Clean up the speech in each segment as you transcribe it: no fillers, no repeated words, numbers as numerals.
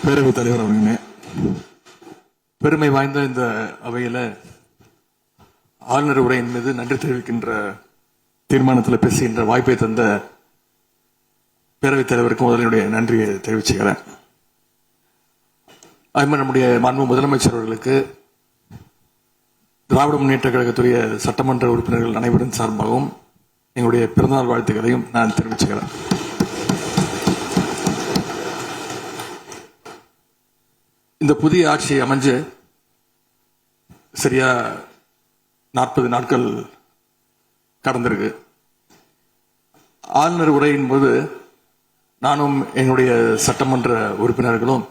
பேரவைத் தலைவர் அவர்களே, பெருமை வாய்ந்த இந்த அவையில ஆளுநர் உரையின் மீது நன்றி தெரிவிக்கின்ற தீர்மானத்தில் பேசுகின்ற வாய்ப்பை தந்த பேரவைத் தலைவருக்கு முதலினுடைய நன்றியை தெரிவிச்சுக்கிறேன். அதுமாதிரி நம்முடைய மாண்பு முதலமைச்சர் அவர்களுக்கு திராவிட முன்னேற்ற கழகத்துடைய சட்டமன்ற உறுப்பினர்கள் அனைவரின் சார்பாகவும் எங்களுடைய பிறந்தநாள் வாழ்த்துக்களையும் நான் தெரிவிச்சுக்கிறேன். இந்த புதிய ஆட்சி அமைஞ்சு சரியா 40 நாட்கள் கடந்திருக்கு. ஆளுநர் உரையின் போது நானும் என்னுடைய சட்டமன்ற உறுப்பினர்களும்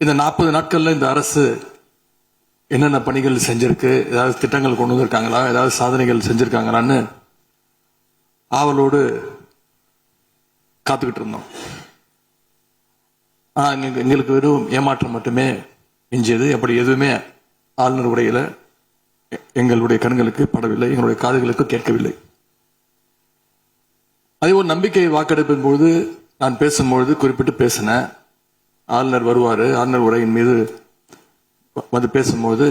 இந்த 40 நாட்கள்ல இந்த அரசு என்னென்ன பணிகள் செஞ்சிருக்கு, ஏதாவது திட்டங்கள் கொண்டு வந்திருக்காங்களா, ஏதாவது சாதனைகள் செஞ்சிருக்காங்களான்னு ஆவலோடு காத்துக்கிட்டு இருந்தோம். எங்களுக்கு வெறும் ஏமாற்றம் மட்டுமே எஞ்சியது. அப்படி எதுவுமே ஆளுநர் உரையில எங்களுடைய கண்களுக்கு படவில்லை, எங்களுடைய காதுகளுக்கு கேட்கவில்லை. அதே ஒரு நம்பிக்கை வாக்கெடுப்பின் போது நான் பேசும்பொழுது குறிப்பிட்டு பேசினேன். ஆளுநர் வருவாரு, ஆளுநர் உரையின் மீது வந்து பேசும்போது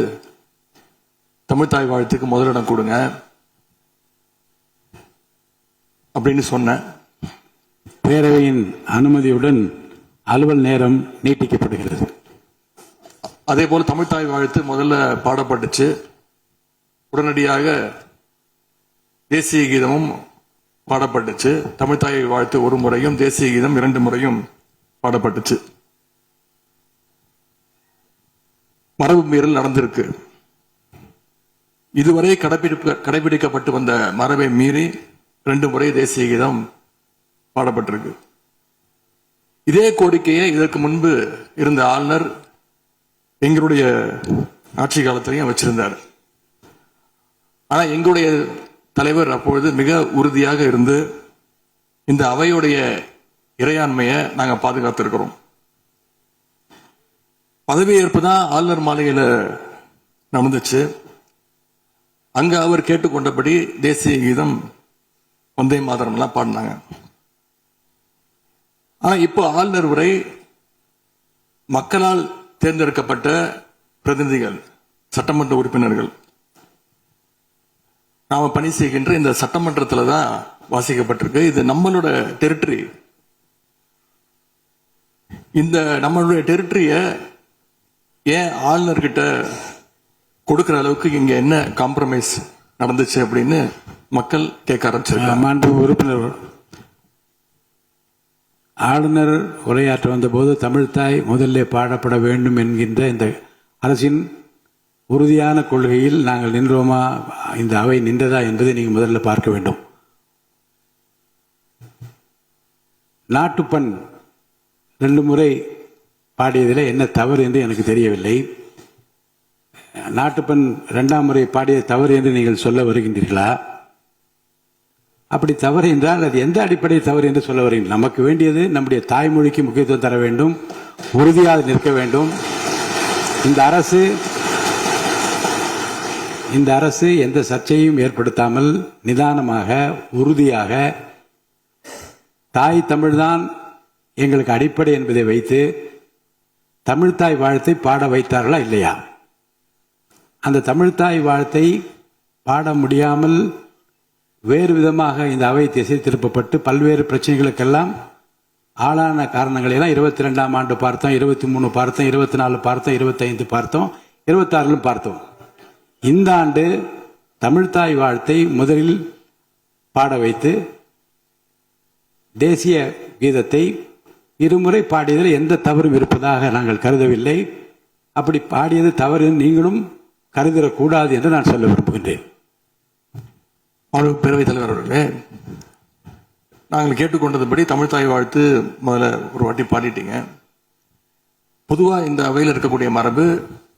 தமிழ்தாய் வாழ்த்துக்கு முதலிடம் கொடுங்க அப்படின்னு சொன்னேன். பேரவையின் அனுமதியுடன் அலுவல் நேரம் நீட்டிக்கப்படுகிறது. அதே போல தமிழ்தாய் வாழ்த்து முதல்ல பாடப்பட்டுச்சு. உடனடியாக தேசிய கீதமும் பாடப்பட்டுச்சு. தமிழ்தாய் வாழ்த்து ஒரு முறையும் தேசிய கீதம் 2 முறையும் பாடப்பட்டுச்சு. மரபு மீறல் நடந்திருக்கு. இதுவரை கடைபிடிக்கப்பட்டு வந்த மரபை மீறி 2 முறை தேசிய கீதம் பாடப்பட்டிருக்கு. இதே கோரிக்கையை இதற்கு முன்பு இருந்த ஆளுநர் எங்களுடைய ஆட்சி காலத்திலையும் வச்சிருந்தார். ஆனா எங்களுடைய தலைவர் அப்பொழுது மிக உறுதியாக இருந்து இந்த அவையுடைய இறையாண்மையை நாங்க பாதுகாத்திருக்கிறோம். பதவியேற்பு தான் ஆளுநர் மாளிகையில நடந்துச்சு. அங்க அவர் கேட்டுக்கொண்டபடி தேசிய கீதம் வந்தே மாதரம் எல்லாம் பாடினாங்க. ஆனா இப்போ ஆளுநர் உரை மக்களால் தேர்ந்தெடுக்கப்பட்ட பிரதிநிதிகள், சட்டமன்ற உறுப்பினர்கள் நாம பணி செய்கின்ற இந்த சட்டமன்றத்தில் தான் வாசிக்கப்பட்டிருக்கு. இது நம்மளோட டெரிட்டரி. இந்த நம்மளுடைய டெரிட்டரிய ஏன் ஆளுநர்கிட்ட கொடுக்கிற அளவுக்கு இங்க என்ன காம்ப்ரமைஸ் நடந்துச்சு அப்படின்னு மக்கள் கேட்க ஆரம்பிச்சிருக்காங்க. உறுப்பினர் ஆளுநர் உரையாற்ற வந்தபோது தமிழ்தாய் முதல்ல பாடப்பட வேண்டும் என்கின்ற இந்த அரசின் உறுதியான கொள்கையில் நாங்கள் நின்றோமா, இந்த அவை நின்றதா என்பதை நீங்கள் முதல்ல பார்க்க வேண்டும். நாட்டுப்பண் 2 முறை பாடியதில் என்ன தவறு என்று எனக்கு தெரியவில்லை. நாட்டுப்பண் 2ஆம் முறை பாடியது தவறு என்று நீங்கள் சொல்ல வருகின்றீர்களா? அப்படி தவறு என்றால் அது எந்த அடிப்படையில் தவறு என்று சொல்ல வருகிறீர்கள்? நமக்கு வேண்டியது நம்முடைய தாய்மொழிக்கு முக்கியத்துவம் தர வேண்டும், உறுதியாக நிற்க வேண்டும். இந்த அரசு எந்த சர்ச்சையும் ஏற்படுத்தாமல் நிதானமாக உறுதியாக தாய் தமிழ்தான் எங்களுக்கு அடிப்படை என்பதை வைத்து தமிழ்தாய் வாழ்த்தை பாட வைத்தார்களா இல்லையா? அந்த தமிழ்தாய் வாழ்த்தை பாட முடியாமல் வேறு விதமாக இந்த அவை திசை திருப்பப்பட்டு பல்வேறு பிரச்சனைகளுக்கெல்லாம் ஆளான காரணங்களை எல்லாம் 22ஆம் ஆண்டு பார்த்தோம், 23 பார்த்தோம், 24 பார்த்தோம், 25 பார்த்தோம், 26 பார்த்தோம். இந்த ஆண்டு தமிழ்தாய் வாழ்த்தை முதலில் பாட வைத்து தேசிய கீதத்தை 2 முறை பாடியதில் எந்த தவறும் இருப்பதாக நாங்கள் கருதவில்லை. அப்படி பாடியது தவறு நீங்களும் கருதிடக்கூடாது என்று நான் சொல்ல விரும்புகின்றேன். பேரவைத் தலைவர் அவர்களே, நாங்கள் கேட்டுக்கொண்டதுபடி தமிழ்தாய் வாழ்த்து முதல்ல ஒரு வாட்டி பாடிட்டீங்க. பொதுவா இந்த அவையில் இருக்கக்கூடிய மரபு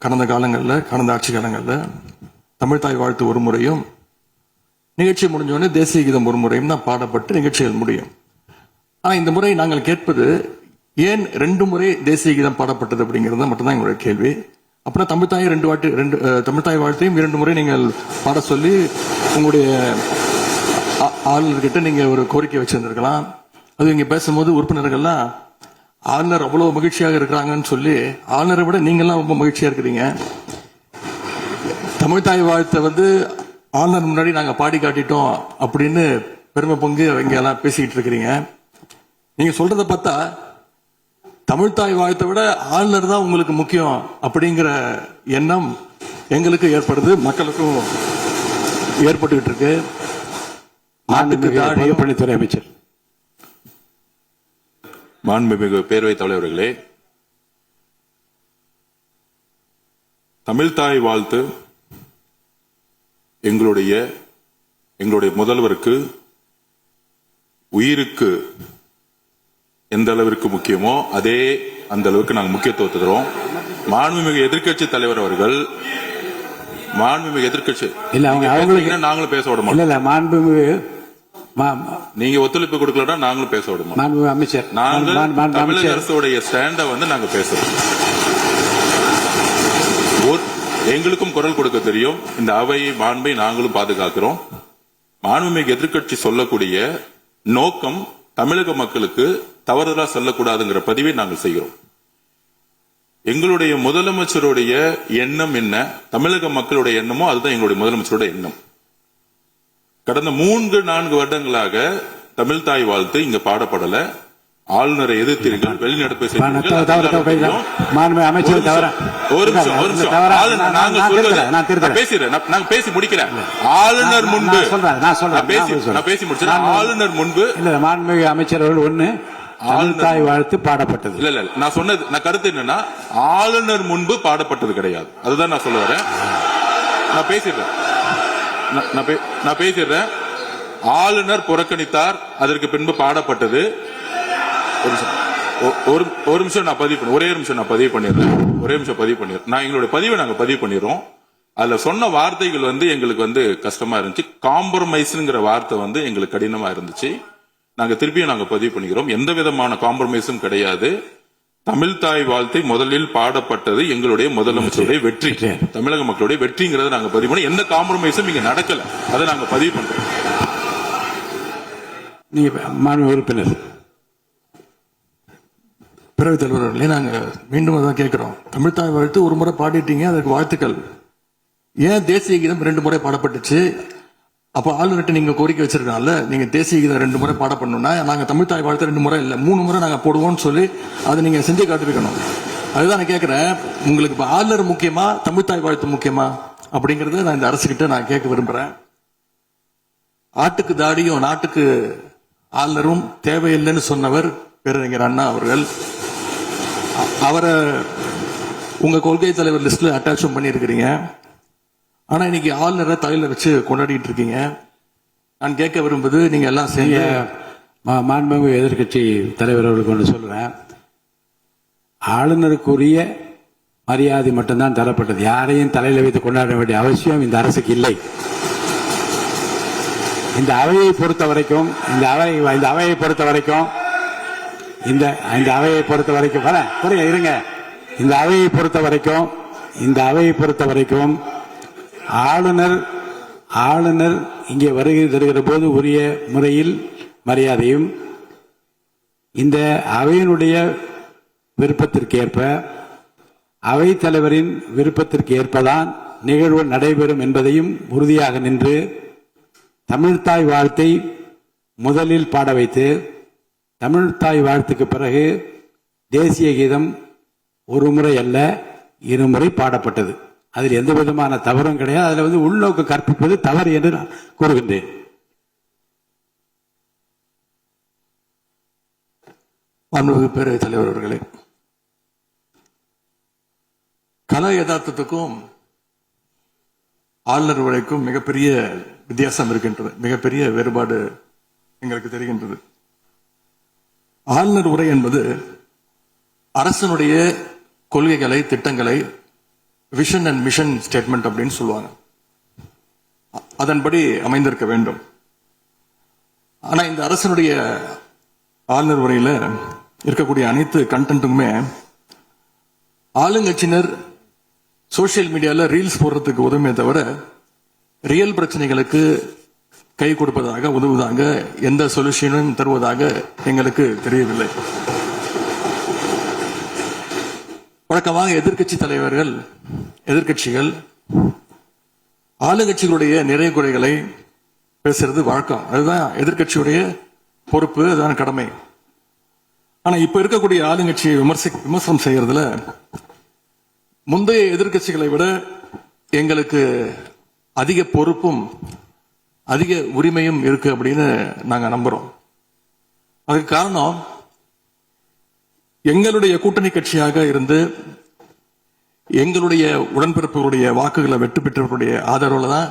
கடந்த காலங்களில், கடந்த ஆட்சி காலங்களில் தமிழ்தாய் வாழ்த்து ஒரு முறையும் நிகழ்ச்சி முடிஞ்சோடனே தேசிய கீதம் ஒரு முறையும் தான் பாடப்பட்டு நிகழ்ச்சிகள் முடியும். ஆனா இந்த முறை நாங்கள் கேட்பது ஏன் 2 முறை தேசிய கீதம் பாடப்பட்டது அப்படிங்கிறது மட்டும்தான் எங்களுடைய கேள்வி. அப்படின்னா தமிழ்தாய் தமிழ்தாய் வாழ்த்தையும் 2 முறை நீங்கள் பாட சொல்லி உங்களுடைய ஆளுநர்கிட்ட நீங்க ஒரு கோரிக்கை வச்சிருந்திருக்கலாம். அது இங்க பேசும்போது உறுப்பினர்கள்லாம் ஆளுநர் அவ்வளவு மகிழ்ச்சியாக இருக்கிறாங்கன்னு சொல்லி ஆளுநரை விட நீங்கெல்லாம் ரொம்ப மகிழ்ச்சியா இருக்கிறீங்க. தமிழ்தாய் வாழ்த்தை வந்து ஆளுநர் முன்னாடி நாங்க பாடி காட்டிட்டோம் அப்படின்னு பெருமை பொங்கு இங்க எல்லாம் பேசிக்கிட்டு இருக்கிறீங்க. நீங்க சொல்றத பார்த்தா தமிழ்தாய் வாழ்த்தை விட ஆளுநர் தான் உங்களுக்கு முக்கியம் அப்படிங்கிற எண்ணம் எங்களுக்கு ஏற்படுது, மக்களுக்கும் ஏற்பட்டுக்கிட்டு இருக்கு. பொதுப்பணித்துறை அமைச்சர். மாண்புமிகு பேரவைத் தலைவர்களே, தமிழ்தாய் வாழ்த்து எங்களுடைய முதல்வருக்கு உயிருக்கு எந்த அளவிற்கு முக்கியமோ அதே அந்த அளவுக்கு நாங்கள் முக்கியத்துவம் தருவோம். மாண்புமிகு எதிர்க்கட்சி தலைவர் அவர்கள் எதிர்க்கட்சி இல்ல அவங்களுக்கு நாங்களும் பேச விட மாட்டோம். இல்ல மாண்புமிகு நீங்க ஒத்துழைப்பு கொடுக்கலன்னா நாங்களும் பேச விட மாட்டோம். மாண்புமிகு அமைச்சர், நாங்கள் தமிழக அரசுடைய ஸ்டாண்ட வந்து நாங்க பேசுறோம். எங்களுக்கும் குரல் கொடுக்க தெரியும். இந்த அவையை மாண்பை நாங்களும் பாதுகாக்கிறோம். மாண்புமிகு எதிர்க்கட்சி சொல்லக்கூடிய நோக்கம் தமிழக மக்களுக்கு தவறுதலா சொல்லக்கூடாதுங்கிற பதிவை நாங்கள் செய்கிறோம். எங்களுடைய முதலமைச்சருடைய எண்ணம் என்ன, தமிழக மக்களுடைய எண்ணமோ அதுதான் எங்களுடைய முதலமைச்சருடைய எண்ணம். கடந்த 3-4 வருடங்களாக தமிழ்தாய் வாழ்த்து இங்க பாடப்படல. ஆளுநரை எதிர்த்தீர்கள், வெளிநடப்பு பேசி முடிக்கிறேன். ஆளுநர் முன்பு ஆளுநர் முன்பு மாண்புமிகு அமைச்சர்கள் ஒண்ணு தமிழ்தாய் வாழ்த்து பாடப்பட்டது. இல்ல நான் சொன்னது, நான் கருத்து என்னன்னா ஆளுநர் முன்பு பாடப்பட்டது கிடையாது. அதுதான் நான் சொல்ல வரேன். நான் பேசிடுறேன். ஆளுநர் புறக்கணித்தார், அதற்கு பின்பு பாடப்பட்டது. ஒரு நிமிஷம் நான் பதிவு பண்ண, ஒரே நிமிஷம் நான் பதிவு பண்ணிடுறேன். நான் எங்களுடைய பதிவை நாங்க பதிவு பண்ணிடுறோம். அதுல சொன்ன வார்த்தைகள் வந்து எங்களுக்கு வந்து கஷ்டமா இருந்துச்சு. காம்ப்ரமைஸ்ங்கிற வார்த்தை வந்து எங்களுக்கு கடினமா இருந்துச்சு. நாங்க திருப்பியும் நாங்க பதிவு பண்ணிக்கிறோம். எந்த விதமான காம்ப்ரமைஸும் கிடையாது. தமிழ்தாய் வாழ்த்தை முதலில் பாடப்பட்டது எங்களுடைய முதலமைச்சருடைய வெற்றி, தமிழக மக்களுடைய வெற்றிங்கிறத நாங்க பதிவு பண்ணி எந்த காம்ப்ரமைஸும் இங்க நடக்கல. அதை நாங்க பதிவு பண்றோம். மாண்பு உறுப்பினர் பேரவைத் தலைவர்களே, நாங்க மீண்டும் அதான் கேட்கிறோம். தமிழ்தாய் வாழ்த்து ஒரு முறை பாடிட்டீங்க, அதற்கு வாழ்த்துக்கள். ஏன் தேசிய கீதம் 2 முறை பாடப்பட்டுச்சு? அப்ப ஆளுநர்கிட்ட நீங்க கோரிக்கை வச்சிருக்கனால நீங்க தேசிய கீதம் 2 முறை பாட பண்ணணும்னா நாங்க தமிழ்தாய் வாழ்த்து 2 முறை இல்ல 3 முறை நாங்க போடுவோம்னு சொல்லி அதை நீங்க செஞ்சு காட்டிருக்கணும். அதுதான் நான் கேட்கிறேன். உங்களுக்கு இப்ப ஆளுநர் முக்கியமா, தமிழ்தாய் வாழ்த்து முக்கியமா அப்படிங்கறத நான் இந்த அரசுகிட்ட நான் கேட்க விரும்புறேன். ஆட்டுக்கு தாடியும் நாட்டுக்கு ஆளுநரும் தேவையில்லைன்னு சொன்னவர் பேரறிஞர் அண்ணா அவர்கள். அவரை உங்க கொள்கை தலைவர் லிஸ்ட்ல அட்டாச்சும் பண்ணியிருக்கிறீங்க. ஆனா இன்னைக்கு ஆளுநரை தலையில வச்சு கொண்டாடிட்டு இருக்கீங்க. நான் கேட்க விரும்புவது, நீங்க எல்லாம் சேர்ந்து மாண்புமிகு எதிர்க்கட்சி தலைவர் அவர்களுக்கு ஒன்று சொல்றேன். ஆளுநருக்குரிய மரியாதை மட்டும்தான் தரப்பட்டது. யாரையும் தலையில வைத்து கொண்டாட வேண்டிய அவசியம் இந்த அரசுக்கு இல்லை. இந்த அவையை பொறுத்த வரைக்கும் ஆளுநர் இங்கே வருகை தருகிற போது உரிய முறையில் மரியாதையும், இந்த அவையினுடைய விருப்பத்திற்கேற்ப, அவைத் தலைவரின் விருப்பத்திற்கு ஏற்பதான் நிகழ்வு நடைபெறும் என்பதையும் உறுதியாக நின்று தமிழ்தாய் வாழ்த்தை முதலில் பாட வைத்து, தமிழ்தாய் வாழ்த்துக்கு பிறகு தேசிய கீதம் 1 முறை அல்ல 2 முறை பாடப்பட்டது. அதில் எந்த விதமான தவறும் கிடையாது. அதில் வந்து உள்நோக்கு கற்பிப்பது தவறு என்று நான் கூறுகின்றேன். மாண்புமிகு பேரவைத் தலைவர் அவர்களே, கலா யதார்த்தத்துக்கும் ஆளுநர் உரைக்கும் மிகப்பெரிய வித்தியாசம் இருக்கின்றது. மிகப்பெரிய வேறுபாடு எங்களுக்கு தெரிகின்றது. ஆளுநர் உரை என்பது அரசனுடைய கொள்கைகளை, திட்டங்களை, விஷன் அண்ட் மிஷன் ஸ்டேட்மெண்ட் அப்படின்னு சொல்லுவாங்க. அதன்படி அமைந்திருக்க வேண்டும். ஆனா இந்த அரசனுடைய ஆளுநர் உரையில இருக்கக்கூடிய அனைத்து கண்டென்ட்டுமே ஆளுங்கட்சியினர் சோசியல் மீடியால ரீல்ஸ் போடுறதுக்கு உதவுமே தவிர ரியல் பிரச்சனைகளுக்கு கை கொடுப்பதாக, உதவுவதாக, எந்த சொல்யூஷனும் தருவதாக எங்களுக்கு தெரியவில்லை. வழக்கமாக எதிர்க்கட்சி தலைவர்கள், எதிர்க்கட்சிகள் ஆளுங்கட்சிகளுடைய நிறை குறைகளை பேசுறது வழக்கம். அதுதான் எதிர்க்கட்சியுடைய பொறுப்பு, அதுதான் கடமை. ஆனா இப்ப இருக்கக்கூடிய ஆளுங்கட்சியை விமர்சனம் செய்யறதுல முந்தைய எதிர்க்கட்சிகளை விட எங்களுக்கு அதிக பொறுப்பும் அதிக உரிமையும் இருக்கு அப்படின்னு நாங்க நம்புறோம். அதுக்கு காரணம், எங்களுடைய கூட்டணி கட்சியாக இருந்து எங்களுடைய உடன்பிறப்புகளுடைய வாக்குகளை வெற்றி பெற்றவர்களுடைய ஆதரவுல தான்,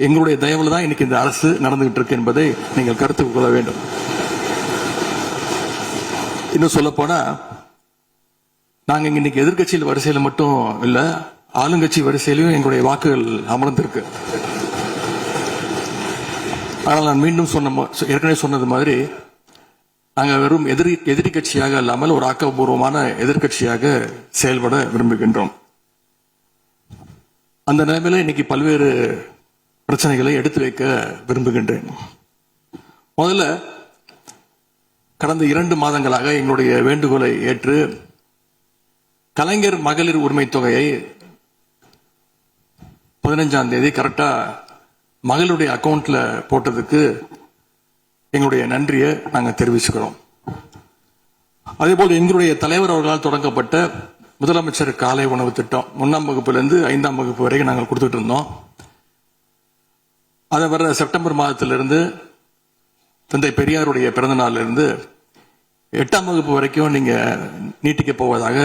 எங்களுடைய தயவுல தான் இன்னைக்கு இந்த அரசு நடந்துகிட்டு இருக்கு என்பதை நீங்கள் கருத்தில் கொள்ள வேண்டும். இன்னும் சொல்ல போனா, நாங்க இன்னைக்கு எதிர்கட்சியில் வரிசையில் மட்டும் இல்ல, ஆளுங்கட்சி வரிசையிலும் எங்களுடைய வாக்குகள் அமர்ந்திருக்கு. ஆனால் நான் மீண்டும் ஏற்கனவே சொன்னது மாதிரி, நாங்க வெறும் எதிரி கட்சியாக இல்லாமல் ஒரு ஆக்கப்பூர்வமான எதிர்கட்சியாக செயல்பட விரும்புகின்றோம். அந்த நிலைமையில இன்னைக்கு பல்வேறு பிரச்சனைகளை எடுத்து வைக்க விரும்புகின்றேன். முதல்ல, கடந்த 2 மாதங்களாக எங்களுடைய வேண்டுகோளை ஏற்று கலைஞர் மகளிர் உரிமை தொகையை 15ஆம் தேதி கரெக்டா மகளுடைய அக்கவுண்ட்ல போட்டதுக்கு எங்களுடைய நன்றியை நாங்கள் தெரிவிச்சுக்கிறோம். அதே போல எங்களுடைய தலைவர் அவர்களால் தொடங்கப்பட்ட முதலமைச்சர் காலை உணவு திட்டம் 1ஆம் வகுப்பிலிருந்து 5ஆம் வகுப்பு வரைக்கும் நாங்கள் கொடுத்துட்டு இருந்தோம். அதை வர செப்டம்பர் மாதத்திலிருந்து தந்தை பெரியாருடைய பிறந்த நாள்ல இருந்து 8ஆம் வகுப்பு வரைக்கும் நீங்க நீட்டிக்க போவதாக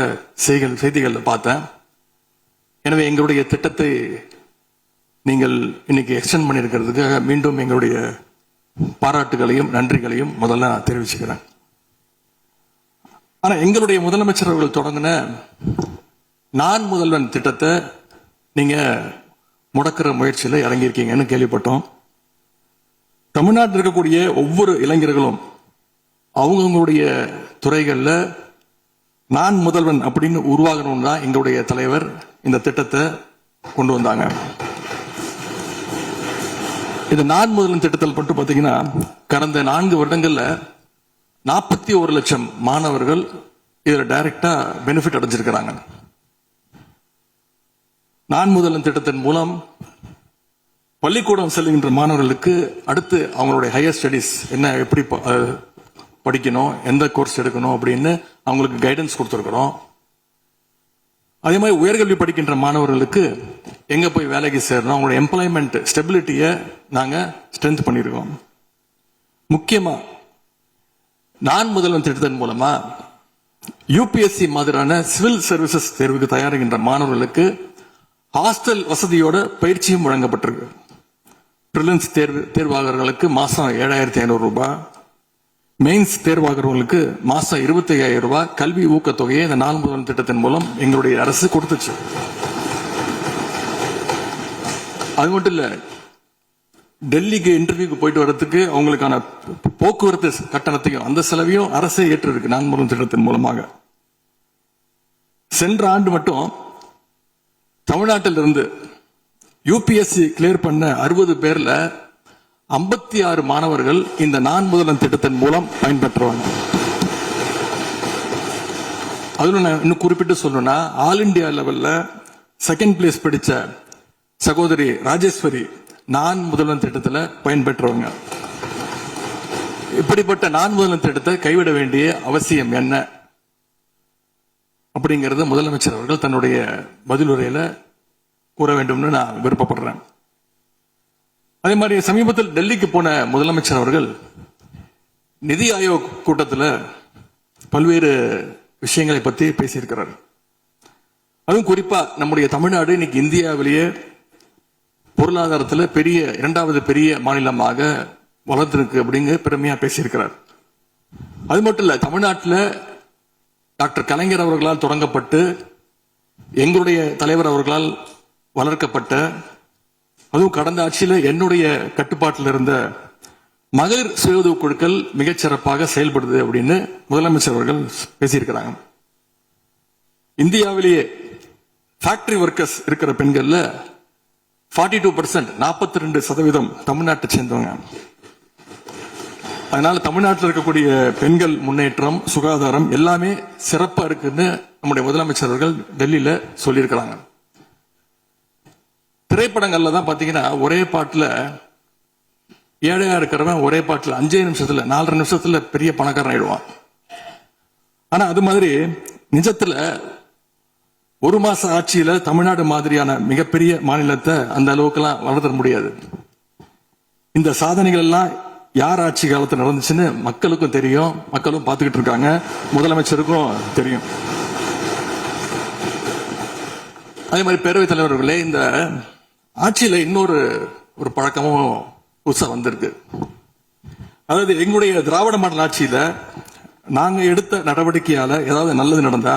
செய்திகள் பார்த்தேன். எனவே எங்களுடைய திட்டத்தை நீங்கள் இன்னைக்கு எக்ஸ்டெண்ட் பண்ணியிருக்கிறதுக்காக மீண்டும் எங்களுடைய பாராட்டுகளையும் நன்றிகளையும் முதல்ல நான் தெரிவிச்சுக்கிறேன். ஆனா எங்களுடைய முதலமைச்சர் அவர்கள் தொடங்கின நான் முதல்வன் திட்டத்தை நீங்க முடக்கிற முயற்சியில இறங்கியிருக்கீங்கன்னு கேள்விப்பட்டோம். தமிழ்நாட்டில் இருக்கக்கூடிய ஒவ்வொரு இளைஞர்களும் அவங்களுடைய துறைகள்ல நான் முதல்வன் அப்படின்னு உருவாகணும் தான் எங்களுடைய தலைவர் இந்த திட்டத்தை கொண்டு வந்தாங்க. இந்த நான் முதல்வன் திட்டத்தில் மட்டும் பாத்தீங்கன்னா, கடந்த 4 வருடங்கள்ல 41 லட்சம் மாணவர்கள் இதுல டைரக்டா பெனிஃபிட் அடைஞ்சிருக்கிறாங்க. நான் முதல்வன் திட்டத்தின் மூலம் பள்ளிக்கூடம் செல்கின்ற மாணவர்களுக்கு அடுத்து அவங்களுடைய ஹையர் ஸ்டடிஸ் என்ன, எப்படி படிக்கணும், எந்த கோர்ஸ் எடுக்கணும் அப்படின்னு அவங்களுக்கு கைடன்ஸ் கொடுத்துருக்கிறோம். அதே மாதிரி உயர்கல்வி படிக்கின்ற மாணவர்களுக்கு எங்க போய் வேலைக்கு சேரணும், அவங்களோட எம்ப்ளாய்மெண்ட் ஸ்டெபிலிட்டியை நாங்க ஸ்ட்ரென்த் பண்ணிருக்கோம். முக்கியமா நான் முதல்வன் திட்டத்தின் மூலமா யூபிஎஸ்சி மாதிரியான சிவில் சர்வீசஸ் தேர்வுக்கு தயாரிக்கின்ற மாணவர்களுக்கு ஹாஸ்டல் வசதியோட பயிற்சியும் வழங்கப்பட்டிருக்கு. பிரிலிம்ஸ் தேர்வாளர்களுக்கு மாசம் 7,500 ரூபாய், மெயின்ஸ் தேர்வாகிறவங்களுக்கு மாசம் 25,000 ரூபாய் கல்வி ஊக்கத்தொகையை இந்த நான் முதல்வன் திட்டத்தின் மூலம் எங்களுடைய அரசு கொடுத்துச்சு. அது மட்டும் இல்ல, டெல்லிக்கு இன்டர்வியூக்கு போயிட்டு வர்றதுக்கு அவங்களுக்கான போக்குவரத்து கட்டணத்தையும் அந்த செலவையும் அரசே ஏற்றிருக்கு நான் முதல்வன் திட்டத்தின் மூலமாக. சென்ற ஆண்டு மட்டும் தமிழ்நாட்டில் இருந்து யூபிஎஸ்சி கிளியர் பண்ண 60 பேர்ல 56 மாணவர்கள் இந்த நான் முதல்வன் திட்டத்தின் மூலம் பயன்பெற்றவங்க. அதுல நான் இன்னும் குறிப்பிட்டு சொல்லணும்னா, ஆல் இண்டியா லெவல்ல 2nd பிளேஸ் படிச்ச சகோதரி ராஜேஸ்வரி நான் முதல்வன் திட்டத்தில் பயன்பெற்றவங்க. இப்படிப்பட்ட நான் முதல்வன் திட்டத்தை கைவிட வேண்டிய அவசியம் என்ன அப்படிங்கறது முதலமைச்சர் அவர்கள் தன்னுடைய பதிலுரையில கூற வேண்டும்னு நான் விருப்பப்படுறேன். அதே மாதிரி சமீபத்தில் டெல்லிக்கு போன முதலமைச்சர் அவர்கள் நிதி ஆயோக் கூட்டத்தில் பல்வேறு விஷயங்களை பற்றி பேசியிருக்கிறார். அதுவும் குறிப்பா நம்முடைய தமிழ்நாடு இன்னைக்கு இந்தியாவிலேயே பொருளாதாரத்தில் 2வது பெரிய மாநிலமாக வளர்ந்திருக்கு அப்படிங்க பெருமையா பேசியிருக்கிறார். அது மட்டும் இல்ல, தமிழ்நாட்டில் டாக்டர் கலைஞர் அவர்களால் தொடங்கப்பட்டு எங்களுடைய தலைவர் அவர்களால் வளர்க்கப்பட்ட, அதுவும் கடந்த ஆட்சியில் என்னுடைய கட்டுப்பாட்டில் இருந்த மகளிர் சுய உதவி குழுக்கள் மிகச்சிறப்பாக செயல்படுது அப்படின்னு முதலமைச்சர் அவர்கள் பேசியிருக்கிறாங்க. இந்தியாவிலேயே ஃபேக்டரி ஒர்க்கர்ஸ் இருக்கிற பெண்கள்ல 42% 42% தமிழ்நாட்டை சேர்ந்தவங்க. அதனால தமிழ்நாட்டில் இருக்கக்கூடிய பெண்கள் முன்னேற்றம், சுகாதாரம் எல்லாமே சிறப்பா இருக்குன்னு நம்முடைய முதலமைச்சர் அவர்கள் டெல்லியில சொல்லியிருக்கிறாங்க. திரைப்படங்கள்ல தான் பாத்தீங்கன்னா ஒரே பாட்டுல ஏழையா இருக்கிறவன் ஒரே பாட்டுல 5 நிமிஷத்துல 4 நிமிஷத்துல பெரிய பணக்காரன் ஆயிடுவான். ஆனா அது மாதிரி நிஜத்துல ஒரு மாச ஆட்சியில தமிழ்நாடு மாதிரியான மிகப்பெரிய மாநிலத்தை அந்த அளவுக்குலாம் வளர்த்த முடியாது. இந்த சாதனைகள் எல்லாம் யார் ஆட்சி காலத்தில் நடந்துச்சுன்னு மக்களுக்கும் தெரியும், மக்களும் பார்த்துக்கிட்டு இருக்காங்க, முதலமைச்சருக்கும் தெரியும். அதே மாதிரி பேரவைத் தலைவர்களே, இந்த ஆட்சியில இன்னொரு பழக்கமும் புதுசா வந்திருக்கு. அதாவது எங்களுடைய திராவிட மாடல் ஆட்சியில நாங்க எடுத்த நடவடிக்கையால ஏதாவது நல்லது நடந்தா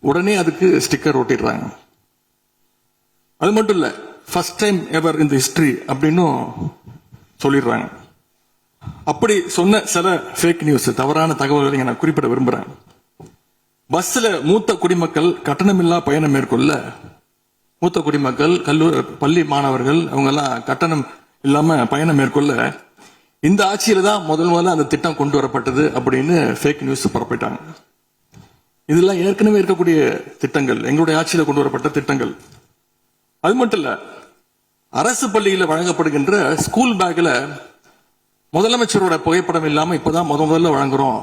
உடனே அதுக்கு ஸ்டிக்கர் ஒட்டிடுறாங்க. அது மட்டும் இல்ல, ஃபர்ஸ்ட் டைம் எவர் இன் தி ஹிஸ்டரி அப்படின்னு சொல்லிடுறாங்க. அப்படி சொன்ன சில ஃபேக் நியூஸ், தவறான தகவல்களை நான் குறிப்பிட விரும்புறேன். பஸ்ல மூத்த குடிமக்கள் கட்டணமில்லா பயணம் மேற்கொள்ள, மூத்த குடிமக்கள், பள்ளி மாணவர்கள் அவங்க எல்லாம் கட்டணம் இல்லாம பயணம் மேற்கொள்ள இந்த ஆட்சியில தான் முதல்ல அந்த திட்டம் கொண்டு வரப்பட்டது அப்படின்னு ஃபேக் நியூஸ் பரப்பிட்டாங்க. இதெல்லாம் ஏற்கனவே இருக்கக்கூடிய திட்டங்கள், எங்களுடைய ஆட்சியில கொண்டு வரப்பட்ட திட்டங்கள். அது மட்டும் இல்ல, அரசு பள்ளியில் வழங்கப்படுகின்ற ஸ்கூல் பேக்ல முதலமைச்சரோட புகைப்படம் இல்லாம இப்பதான் முதல்ல வழங்குறோம்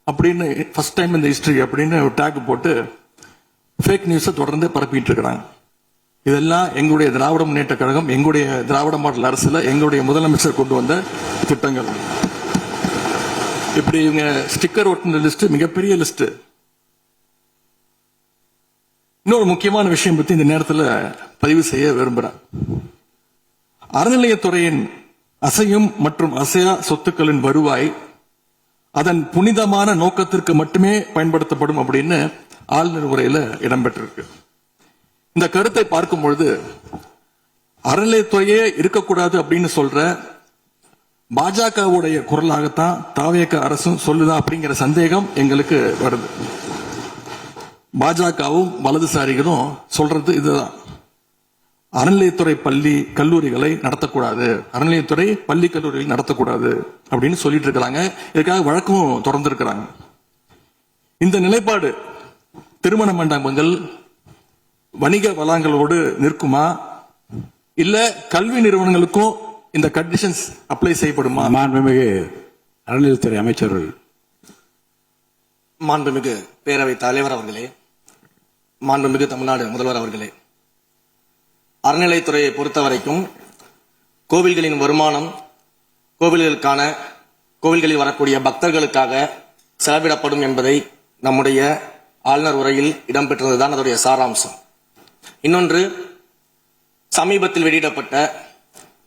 அப்படின்னு, ஃபர்ஸ்ட் டைம் இந்த ஹிஸ்டரி அப்படின்னு டேக் போட்டு ஃபேக் நியூஸை தொடர்ந்து பரப்பிட்டு இருக்கிறாங்க. இதெல்லாம் எங்களுடைய திராவிட முன்னேற்ற கழகம், எங்களுடைய திராவிட மாடல் அரசுல எங்களுடைய முதலமைச்சர் கொண்டு வந்த திட்டங்கள். இப்படி இவங்க ஸ்டிக்கர் ஒட்டின லிஸ்ட் மிகப்பெரிய லிஸ்ட். இன்னொரு முக்கியமான விஷயம் பத்தி இந்த நேரத்தில் பதிவு செய்ய விரும்புறேன். அறநிலையத்துறையின் அசையும் மற்றும் அசையா சொத்துக்களின் வருவாய் அதன் புனிதமான நோக்கத்திற்கு மட்டுமே பயன்படுத்தப்படும் அப்படின்னு ஆளுநர் உரையில இடம்பெற்றிருக்கு. இந்த கருத்தை பார்க்கும் பொழுது அறநிலையத்துறையே இருக்கக்கூடாது அப்படின்னு சொல்ற பாஜகவுடைய குரலாகத்தான் தாவேக அரசும் சொல்லுதா அப்படிங்கிற சந்தேகம் எங்களுக்கு வருது. பாஜகவும் வலதுசாரிகளும் சொல்றது இதுதான், அறநிலையத்துறை பள்ளி கல்லூரிகளை நடத்தக்கூடாது, அறநிலையத்துறை பள்ளி கல்லூரிகளை நடத்தக்கூடாது அப்படின்னு சொல்லிட்டு இருக்கிறாங்க. இதுக்காக வழக்கும் தொடர்ந்து இருக்கிறாங்க. இந்த நிலைப்பாடு திருமண மண்டபங்கள், வணிக வளங்களோடு நிற்குமா, இல்ல கல்வி நிறுவனங்களுக்கும் இந்த கண்டிஷன்ஸ் அப்ளை செய்யப்படுமா? மாண்புமிகு அறநிலையத்துறை அமைச்சர்கள். மாண்புமிகு பேரவை தலைவர் அவர்களே, மாண்புமிகு தமிழ்நாடு முதல்வர் அவர்களே, அறநிலைத்துறையை பொறுத்தவரைக்கும் கோவில்களின் வருமானம் கோவில்களில் வரக்கூடிய பக்தர்களுக்காக செலவிடப்படும் என்பதை நம்முடைய ஆளுநர் உரையில் இடம்பெற்றதுதான் அதனுடைய சாராம்சம். இன்னொன்று, சமீபத்தில் வெளியிடப்பட்ட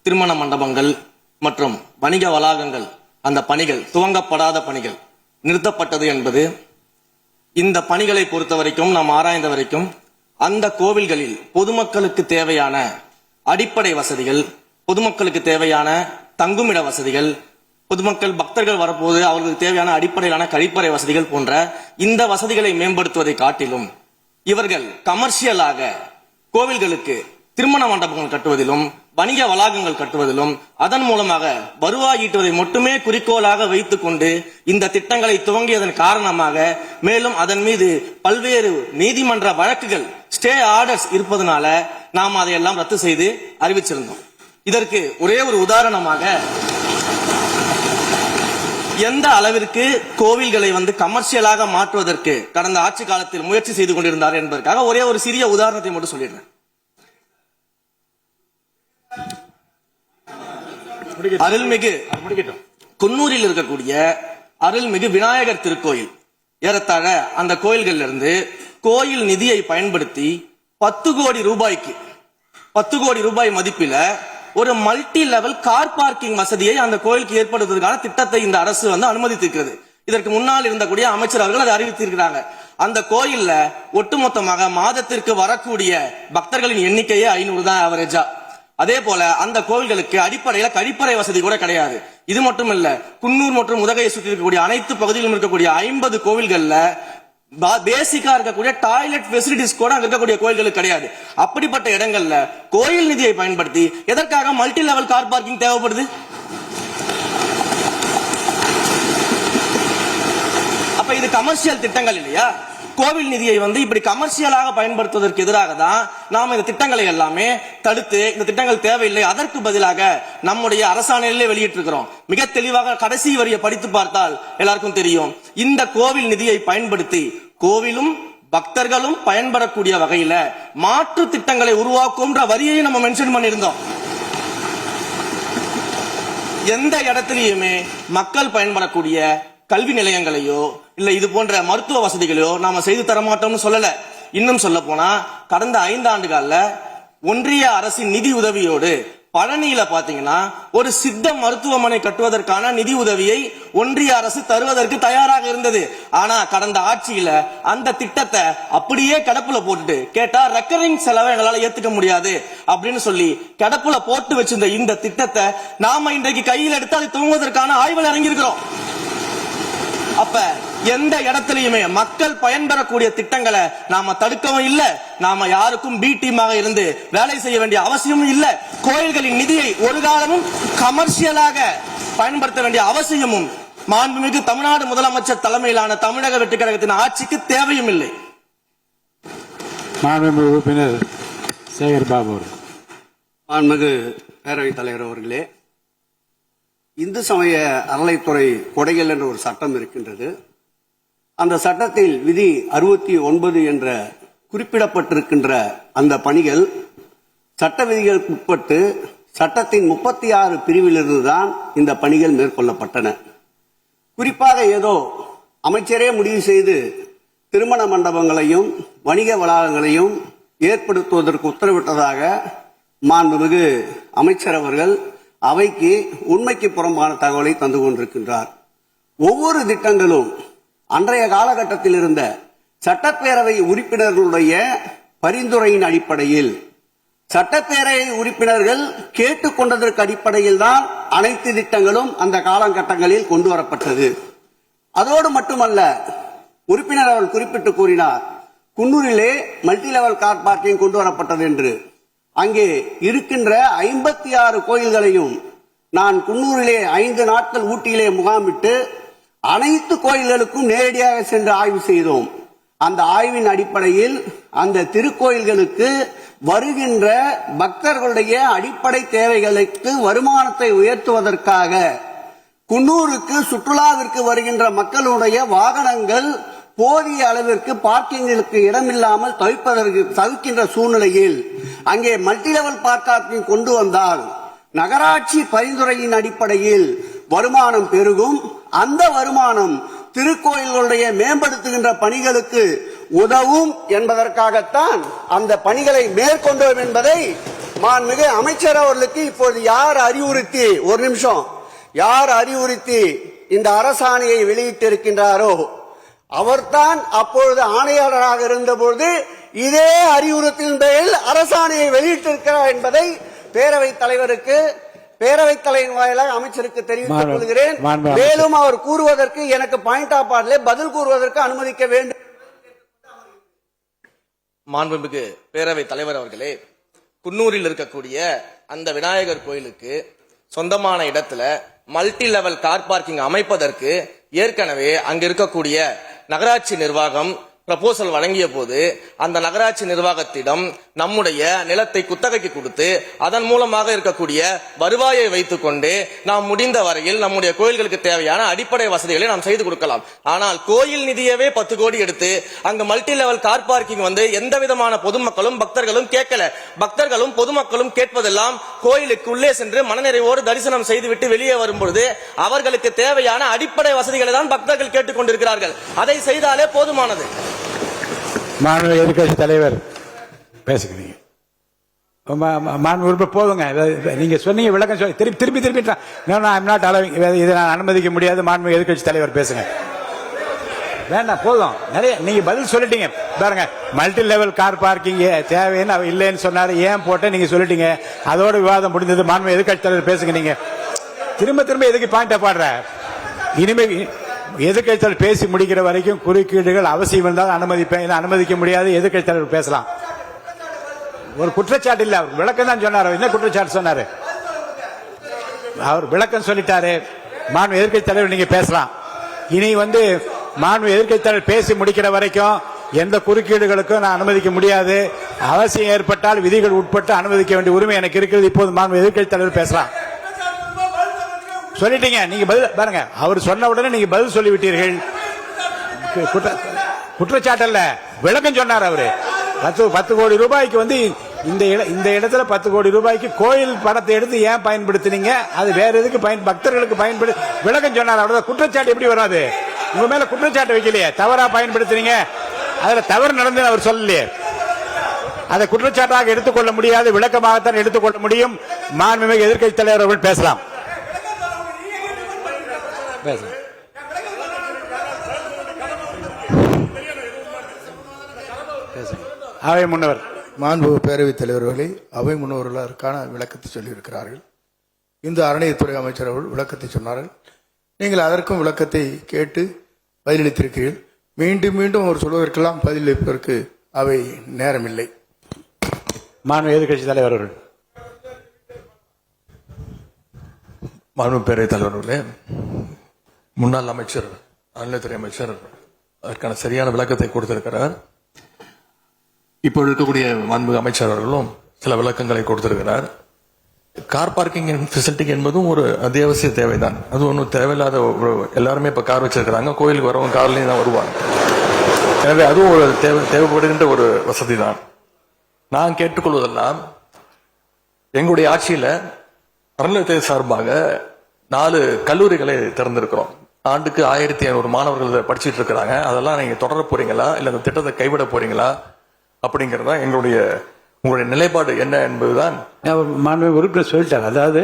திருமண மண்டபங்கள் மற்றும் வணிக வளாகங்கள், அந்த பணிகள் துவங்கப்படாத பணிகள் நிறுத்தப்பட்டது என்பது, இந்த பணிகளை பொறுத்த வரைக்கும் நாம் ஆராய்ந்த வரைக்கும் அந்த கோவில்களில் பொதுமக்களுக்கு தேவையான அடிப்படை வசதிகள், பொதுமக்களுக்கு தேவையான தங்குமிட வசதிகள், பொதுமக்கள் பக்தர்கள் வரப்போது அவர்களுக்கு தேவையான அடிப்படையிலான கழிப்பறை வசதிகள் போன்ற இந்த வசதிகளை மேம்படுத்துவதை காட்டிலும் இவர்கள் கமர்ஷியலாக கோவில்களுக்கு திருமண மண்டபங்கள் கட்டுவதிலும் வணிக வளாகங்கள் கட்டுவதிலும் அதன் மூலமாக வருவாய் ஈட்டுவதை மட்டுமே குறிக்கோளாக வைத்துக் கொண்டு இந்த திட்டங்களை துவங்கியதன் காரணமாக மேலும் அதன் மீது பல்வேறு நீதிமன்ற வழக்குகள், ஸ்டே ஆர்டர்ஸ் இருப்பதனால நாம் அதையெல்லாம் ரத்து செய்து அறிவிச்சிருந்தோம். இதற்கு ஒரே ஒரு உதாரணமாக, எந்த அளவிற்கு கோவில்களை கமர்ஷியலாக மாற்றுவதற்கு கடந்த ஆட்சி காலத்தில் முயற்சி செய்து கொண்டிருந்தார் என்பதற்காக ஒரே ஒரு சிறிய உதாரணத்தை மட்டும் சொல்லிடுறேன். அருள்மிகு குன்னூரில் இருக்கக்கூடிய அருள்மிகு விநாயகர் திருக்கோயில், ஏறத்தாழ அந்த கோயில்களில் இருந்து கோயில் நிதியை பயன்படுத்தி 10 கோடி ரூபாய் மதிப்பில ஒரு மல்டி லெவல் கார் பார்க்கிங் வசதியை அந்த கோயிலுக்கு ஏற்படுத்துவதற்கான திட்டத்தை இந்த அரசு அனுமதித்திருக்கிறது. இதற்கு முன்னால் இருந்தக்கூடிய அமைச்சர் அவர்கள் அதை அறிவித்திருக்கிறாங்க. அந்த கோயில்ல ஒட்டுமொத்தமாக மாதத்திற்கு வரக்கூடிய பக்தர்களின் எண்ணிக்கையே 500 தான் ஆவரேஜா. அதே போல அந்த கோவில்களுக்கு அடிப்படையில கழிப்பறை வசதி கூட கிடையாது. இது மட்டும் இல்ல, குன்னூர் மற்றும் உதகையை சுற்றி இருக்கக்கூடிய அனைத்து பகுதிகளிலும் இருக்கக்கூடிய 50 கோவில்கள்ல பேசிக்கா இருக்கக்கூடிய டாய்லெட் ஃபெசிலிட்டிஸ் கூட அங்க இருக்கக்கூடிய கோயில்களுக்கு கிடையாது. அப்படிப்பட்ட இடங்கள்ல கோயில் நிதியை பயன்படுத்தி எதற்காக மல்டி லெவல் கார் பார்க்கிங் தேவைப்படுது? இப்ப இது கமர்ஷியல் திட்டங்கள் இல்லையா? கோவில் நிதியை இப்படி கமர்ஷியலாக பயன்படுத்துவதற்கு எதிராக தான் நாம இந்த திட்டங்களை எல்லாமே தடுத்து, இந்த திட்டங்கள் தேவையில்லை, அதற்கு பதிலாக நம்முடைய அரசாணையிலே வெளியிட்டிருக்கிறோம். மிக தெளிவாக கடைசி வரியை படித்து பார்த்தால் எல்லாருக்கும் தெரியும். இந்த கோவில் நிதியை பயன்படுத்தி கோவிலும் பக்தர்களும் பயன்படக்கூடிய வகையில மாற்று திட்டங்களை உருவாக்கும்ன்ற வரியை நம்ம மென்ஷன் பண்ணியிருந்தோம். எந்த இடத்திலையுமே மக்கள் பயன்படக்கூடிய கல்வி நிலையங்களையோ இல்ல இது போன்ற மருத்துவ வசதிகளையோ நாம செய்து தர மாட்டோம்னு சொல்லல. இன்னும் சொல்ல போனா கடந்த 5 ஆண்டுகள்ல ஒன்றிய அரசின் நிதி உதவியோடு பழனியில பாத்தீங்கன்னா ஒரு சித்த மருத்துவமனை கட்டுவதற்கான நிதி உதவியை ஒன்றிய அரசு தருவதற்கு தயாராக இருந்தது. ஆனா கடந்த ஆட்சியில அந்த திட்டத்தை அப்படியே கிடப்புல போட்டுட்டு கேட்டா ரெக்கரிங் செலவை எங்களால ஏத்துக்க முடியாது அப்படின்னு சொல்லி கிடப்புல போட்டு வச்சிருந்த இந்த திட்டத்தை நாம இன்றைக்கு கையில் எடுத்து அதை துவங்குவதற்கான ஆய்வில் இறங்கியிருக்கிறோம். அப்ப எந்த இடத்திலையுமே மக்கள் பயன்பெறக்கூடிய திட்டங்களை நாம தடுக்கவும் இல்ல, நாம யாருக்கும் பி டீமாக இருந்து வேலை செய்ய வேண்டிய அவசியமும் இல்ல. கோயில்களின் நிதியை ஒரு காலமும் கமர்ஷியலாக பயன்படுத்த வேண்டிய அவசியமும் மாண்புமிகு தமிழ்நாடு முதலமைச்சர் தலைமையிலான தமிழக வெற்றிக் கழகத்தின் ஆட்சிக்கு தேவையும் இல்லை. மாண்புமிகு உறுப்பினர் சேகர் பாபு. மாண்புமிகு பேரவைத் தலைவர் அவர்களே, இந்து சமய அறநிலைத்துறை கொடைகள் என்ற ஒரு சட்டம் இருக்கின்றது. அந்த சட்டத்தில் விதி 69 என்ற குறிப்பிடப்பட்டிருக்கின்ற அந்த பணிகள் சட்ட விதிகளுக்கு உட்பட்டு சட்டத்தின் 36 பிரிவிலிருந்துதான் இந்த பணிகள் மேற்கொள்ளப்பட்டன. குறிப்பாக ஏதோ அமைச்சரே முடிவு செய்து திருமண மண்டபங்களையும் வணிக வளாகங்களையும் ஏற்படுத்துவதற்கு உத்தரவிட்டதாக மாண்புமிகு அமைச்சர் அவர்கள் அவைக்கு உண்மைக்கு புறம்பான தகவலை தந்து கொண்டிருக்கின்றார். ஒவ்வொரு திட்டங்களும் அன்றைய காலகட்டத்தில் இருந்த சட்டப்பேரவை உறுப்பினர்களுடைய பரிந்துரையின் அடிப்படையில், சட்டப்பேரவை உறுப்பினர்கள் கேட்டுக்கொண்டதற்கு அடிப்படையில் தான் அனைத்து திட்டங்களும் அந்த காலகட்டங்களில் கொண்டு வரப்பட்டது. அதோடு மட்டுமல்ல, உறுப்பினர் அவர்கள் குறிப்பிட்டு கூறினார், குன்னூரிலே மல்டி லெவல் கார் பார்க்கிங் கொண்டு வரப்பட்டது என்று. அங்கே இருக்கின்ற 56 கோயில்களையும் நான் குன்னூரிலே 5 நாட்கள் ஊட்டியிலே முகாமிட்டு அனைத்து கோயில்களுக்கும் நேரடியாக சென்று ஆய்வு செய்தோம். அந்த ஆய்வின் அடிப்படையில் அந்த திருக்கோயில்களுக்கு வருகின்ற பக்தர்களுடைய அடிப்படை தேவைகளுக்கு வருமானத்தை உயர்த்துவதற்காக குன்னூருக்கு சுற்றுலாவிற்கு வருகின்ற மக்களுடைய வாகனங்கள் போதிய அளவிற்கு பார்க்கிங்களுக்கு இடமில்லாமல் தவிர்க்கின்ற சூழ்நிலையில் அங்கே மல்டி லெவல் பார்க்கிங் கொண்டு வந்தால் நகராட்சி பரிந்துரையின் அடிப்படையில் வருமானம் பெருகும். அந்த வருமானம் திருக்கோயில்களுடைய மேம்படுத்துகின்ற பணிகளுக்கு உதவும் என்பதற்காகத்தான் அந்த பணிகளை மேற்கொண்டோம் என்பதை மாண்புமிகு அமைச்சர் அவர்களுக்கு இப்போது யார் அறிவுறுத்தி, ஒரு நிமிஷம், யார் அறிவுறுத்தி இந்த அரசாணையை வெளியிட்டிருக்கின்றாரோ அவர்தான் அப்பொழுது ஆணையாளராக இருந்தபோது இதே அறிவுறுத்தின் பேரில் அரசாணையை வெளியிட்டிருக்கிறார் என்பதை பேரவைத் தலைவருக்கு, பேரவைத் தலைவர் வாயிலாக அமைச்சருக்கு தெரிவித்துக் கொள்கிறேன். மேலும் அவர் கூறுவதற்கு எனக்கு பாயிண்ட் ஆஃப் ஆர்டரில் பதில் கூறுவதற்கு அனுமதிக்க வேண்டும். மாண்புமிகு பேரவைத் தலைவர் அவர்களே, குன்னூரில் இருக்கக்கூடிய அந்த விநாயகர் கோயிலுக்கு சொந்தமான இடத்துல மல்டி லெவல் கார் பார்க்கிங் அமைப்பதற்கு ஏற்கனவே அங்க இருக்கக்கூடிய நகராட்சி நிர்வாகம் ப்ரப்போசல் வழங்கிய போது அந்த நகராட்சி நிர்வாகத்திடம் நம்முடைய நிலத்தை குத்தகைக்கு கொடுத்து அதன் மூலமாக இருக்கக்கூடிய வருவாயை வைத்துக் கொண்டு நாம் முடிந்த வரையில் நம்முடைய கோயில்களுக்கு தேவையான அடிப்படை வசதிகளை நாம் செய்து கொடுக்கலாம். ஆனால் கோயில் நிதியவே 10 கோடி எடுத்து அங்க மல்டி லெவல் கார் பார்க்கிங் எந்த விதமான பொதுமக்களும் பக்தர்களும் கேட்கல. பக்தர்களும் பொதுமக்களும் கேட்பதெல்லாம் கோயிலுக்கு உள்ளே சென்று மனநிறைவோடு தரிசனம் செய்துவிட்டு வெளியே வரும்பொழுது அவர்களுக்கு தேவையான அடிப்படை வசதிகளை தான் பக்தர்கள் கேட்டுக் கொண்டிருக்கிறார்கள். அதை செய்தாலே போதுமானது. மாண்புமிகு எதிர்க்கட்சி தலைவர் பேசுகிறீங்க. மாண்பு போதுங்க, நீங்க சொன்னீங்க விளக்கம் சொல்லி திருப்பி இதை நான் அனுமதிக்க முடியாது. மாண்புமிகு எதிர்க்கட்சி தலைவர் பேசுங்க. வேண்டாம், போதும், நிறைய நீங்க பதில் சொல்லிட்டீங்க. பாருங்க, மல்டி லெவல் கார் பார்க்கிங் தேவைன்னு இல்லைன்னு சொன்னாரு, ஏன் போட்ட நீங்க சொல்லிட்டீங்க. அதோட விவாதம் முடிந்தது. மாண்புமிகு எதிர்க்கட்சி தலைவர் பேசுங்க. நீங்க திரும்ப எதுக்கு பாயிண்ட் பாடுற? இனிமே எதிர்க்கட்சி தலைவர் பேசி முடிக்கிற வரைக்கும் குறுக்கீடுகள் அவசியம் இருந்தால் அனுமதிப்பேன், அனுமதிக்க முடியாது. எதிர்க்கட்சி தலைவர் பேசலாம். ஒரு குற்றச்சாட்டு இல்ல, அவர் விளக்கம் தான் சொன்னார். என்ன குற்றச்சாட்டு சொன்னாரு? அவர் விளக்கம் சொல்லிட்டாரு. மாண்பு எதிர்க்கட்சி தலைவர் நீங்க பேசலாம். இனி மாண்பு எதிர்க்கட்சித் தலைவர் பேசி முடிக்கிற வரைக்கும் எந்த குறுக்கீடுகளுக்கும் நான் அனுமதிக்க முடியாது. அவசியம் ஏற்பட்டால் விதிகள் உட்பட்டு அனுமதிக்க வேண்டிய உரிமை எனக்கு இருக்கிறது. இப்போது மாண்பு எதிர்க்கட்சித் தலைவர் பேசலாம். சொல்லிட்டீங்க, நீங்க பதில் பாருங்க. அவர் சொன்ன உடனே நீங்க பதில் சொல்லிவிட்டீர்கள். குற்றச்சாட்டு அல்ல, விளக்கம் சொன்னார் அவரு. 10 கோடி ரூபாய்க்கு வந்து இந்த இடத்துல 10 கோடி ரூபாய்க்கு கோயில் பணத்தை எடுத்து ஏன் பயன்படுத்தினீங்க, அது வேற எதுக்கு பக்தர்களுக்கு பயன்படுத்தி விளக்கம் சொன்னார். அவ்வளவுதான். குற்றச்சாட்டு எப்படி வராது? உங்க மேல குற்றச்சாட்டு வைக்கலையே, தவறா பயன்படுத்தினீங்க, அதுல தவறு நடந்து அவர் சொல்லலையே. அதை குற்றச்சாட்டாக எடுத்துக்கொள்ள முடியாது, விளக்கமாகத்தான் எடுத்துக்கொள்ள முடியும். மாண்புமிகு எதிர்க்கட்சி தலைவர் அவர்கள் பேசலாம். அவை முன்னவர். மாண்பு பேரவைத் தலைவர்களை அவை முன்னவர்களுக்கான விளக்கத்தை சொல்லியிருக்கிறார்கள். இந்த அறநிலையத்துறை அமைச்சர் அவர்கள் விளக்கத்தை சொன்னார்கள். நீங்கள் அதற்கும் விளக்கத்தை கேட்டு பதிலளித்திருக்கிறீர்கள். மீண்டும் மீண்டும் அவர் சொல்வதற்கெல்லாம் பதிலளிப்பதற்கு அவை நேரமில்லை. மாண்பு எதிர்க்கட்சி தலைவர் அவர்கள். மாண்பு பேரவைத் தலைவர்களே, முன்னாள் அமைச்சர் அறநிலையத்துறை அமைச்சர் அதற்கான சரியான விளக்கத்தை கொடுத்திருக்கிறார். இப்போ இருக்கக்கூடிய மாண்பு அமைச்சர் அவர்களும் சில விளக்கங்களை கொடுத்திருக்கிறார். கார் பார்க்கிங் ஃபெசிலிட்டி என்பதும் ஒரு அத்தியாவசிய தேவைதான். அது ஒன்றும் தேவையில்லாத எல்லாருமே இப்ப கார் வச்சிருக்கிறாங்க. கோயிலுக்கு வரவங்க கார்லயும் தான் வருவாங்க. எனவே அதுவும் ஒரு தேவைப்படுகின்ற ஒரு வசதி தான். நான் கேட்டுக்கொள்வதெல்லாம், எங்களுடைய ஆட்சியில அறநிலையத்துறை சார்பாக 4 கல்லூரிகளை திறந்திருக்கிறோம். ஆண்டுக்கு 1500 மாணவர்கள் படிச்சுட்டு இருக்கிறாங்க. அதெல்லாம் நீங்க தொடர போறீங்களா, இல்ல அந்த திட்டத்தை கைவிட போறீங்களா அப்படிங்கறதா உங்களுடைய நிலைப்பாடு என்ன என்பதுதான். மாண்புமிகு உறுப்பினர் சொல்லிட்டார். அதாவது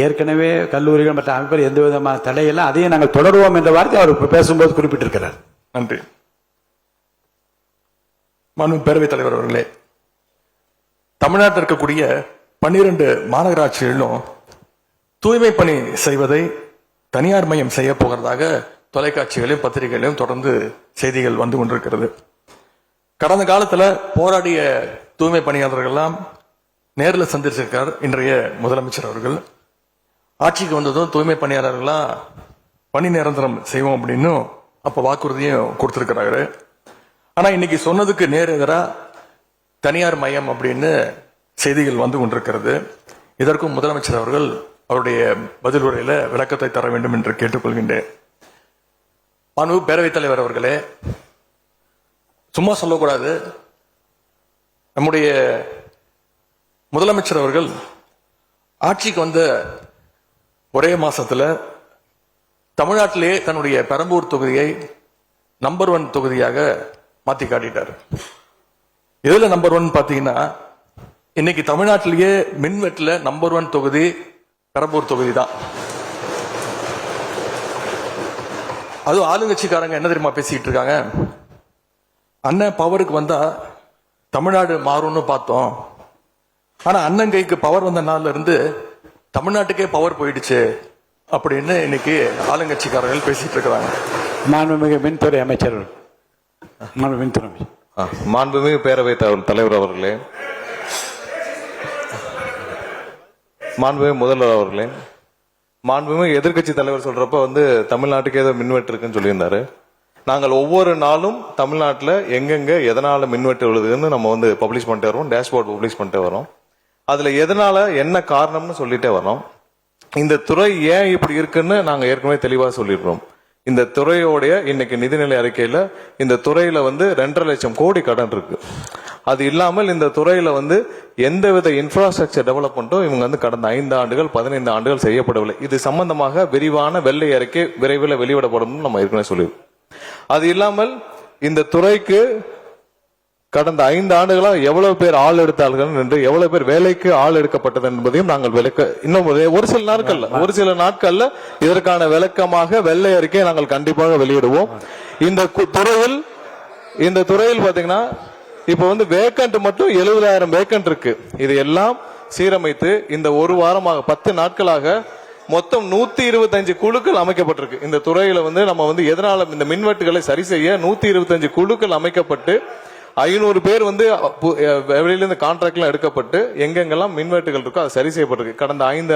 ஏற்கனவே கல்லூரிகள் மற்ற அமைப்பில் எந்த விதமான தடையெல்லாம் அதையும் நாங்கள் தொடருவோம் என்ற வார்த்தை அவர் பேசும்போது குறிப்பிட்டிருக்கிறார். நன்றி. மாண்பு பேரவைத் தலைவர் அவர்களே, தமிழ்நாட்டில் இருக்கக்கூடிய 12 மாநகராட்சிகளிலும் தூய்மை பணி செய்வதை தனியார் மயம் செய்ய போகிறதாக தொலைக்காட்சிகளையும் பத்திரிகைகளையும் தொடர்ந்து செய்திகள் வந்து கொண்டிருக்கிறது. கடந்த காலத்துல போராடிய தூய்மை பணியாளர்கள் எல்லாம் நேரில் சந்திச்சிருக்கார் இன்றைய முதலமைச்சர் அவர்கள். ஆட்சிக்கு வந்ததும் தூய்மை பணியாளர்கள்லாம் பணி நிரந்தரம் செய்வோம் அப்படின்னு அப்ப வாக்குறுதியும் கொடுத்திருக்கிறாரு. ஆனா இன்னைக்கு சொன்னதுக்கு நேர் எதிரா தனியார் மையம் அப்படின்னு செய்திகள் வந்து கொண்டிருக்கிறது. இதற்கும் முதலமைச்சர் அவர்கள் அவருடைய பதில் உரையில விளக்கத்தை தர வேண்டும் என்று கேட்டுக்கொள்கின்றேன். மாண்பு பேரவைத் தலைவர் அவர்களே, சும்மா சொல்லக்கூடாது. நம்முடைய முதலமைச்சர் அவர்கள் ஆட்சிக்கு வந்த ஒரே மாசத்துல தமிழ்நாட்டிலே தன்னுடைய பெரம்பூர் தொகுதியை நம்பர் 1 தொகுதியாக மாத்தி காட்டிட்டார். எதுல நம்பர் 1 பாத்தீங்கன்னா, இன்னைக்கு தமிழ்நாட்டிலேயே மின்வெட்டுல நம்பர் 1 தொகுதி பெரம்பூர் தொகுதி தான். அதுவும் ஆளுங்கட்சிக்காரங்க என்ன தெரியுமா பேசிட்டு இருக்காங்க, அண்ணன் பவருக்கு வந்தா தமிழ்நாடு மாறும்னு பார்த்தோம். ஆனா அண்ணன் கைக்கு பவர் வந்த நாள்ல இருந்து தமிழ்நாட்டுக்கே பவர் போயிடுச்சு அப்படின்னு இன்னைக்கு ஆளுங்கட்சிக்காரர்கள் பேசிட்டு இருக்கிறாங்க. மாண்புமிகு மின்துறை அமைச்சர். மாண்புமிகு பேரவைத் தலைவர் அவர்களே, மாண்புமிகு முதல்வர் அவர்களே, மாண்புமிகு எதிர்க்கட்சி தலைவர் சொல்றப்ப தமிழ்நாட்டுக்கு ஏதோ மின்வெட்டு இருக்குன்னு சொல்லியிருந்தாரு. நாங்கள் ஒவ்வொரு நாளும் தமிழ்நாட்டில் எங்கெங்க எதனால மின்வெட்டு விழுதுன்னு நம்ம பப்ளிஷ் பண்ணிட்டே வரோம். டேஷ்போர்ட் பப்ளிஷ் பண்ணிட்டே வரோம். அதுல எதனால என்ன காரணம்னு சொல்லிட்டே வரோம். இந்த துறை ஏன் இப்படி இருக்குன்னு நாங்க ஏற்கனவே தெளிவா சொல்லிடுறோம். இந்த துறையோடைய இன்னைக்கு நிதிநிலை அறிக்கையில இந்த துறையில 2.5 லட்சம் கோடி கடன் இருக்கு. அது இல்லாமல் இந்த துறையில எந்தவித இன்ஃப்ராஸ்ட்ரக்சர் டெவலப்மெண்ட்டும் இவங்க கடந்த 5 ஆண்டுகள் 15 ஆண்டுகள் செய்யப்படவில்லை. இது சம்பந்தமாக விரிவான வெள்ளை அறிக்கை விரைவில் வெளியிடப்படும் நம்ம ஏற்கனவே சொல்லிடுறோம். அது இல்லாமல் இந்த துறைக்கு கடந்த 5 ஆண்டுகளா எவ்வளவு பேர் ஆள் எடுத்தார்கள் என்று, எவ்வளவு பேர் வேலைக்கு ஆள் எடுக்கப்பட்டது என்பதையும் நாங்கள் இன்னும் ஒரு சில நாட்கள்ல இதற்கான விளக்கமாக வெள்ளை அறிக்கை நாங்கள் கண்டிப்பாக வெளியிடுவோம். இந்த துறையில் பாத்தீங்கன்னா இப்ப வேக்கண்ட் மட்டும் 70,000 வேக்கண்ட் இருக்கு. இது எல்லாம் சீரமைத்து இந்த ஒரு வாரமாக 10 நாட்களாக மொத்தம் 125 குழுக்கள் அமைக்கப்பட்டிருக்கு. இந்த துறையில நம்ம எதனால இந்த மின்வெட்டுகளை சரி செய்ய 125 குழுக்கள் அமைக்கப்பட்டு 500 பேர் வந்து வெளியில இருந்து கான்ட்ராக்ட் எல்லாம் எடுக்கப்பட்டு எங்கெங்கெல்லாம் மின்வெட்டுகள் இருக்கோ அது சரி செய்யப்பட்டிருக்கு. கடந்த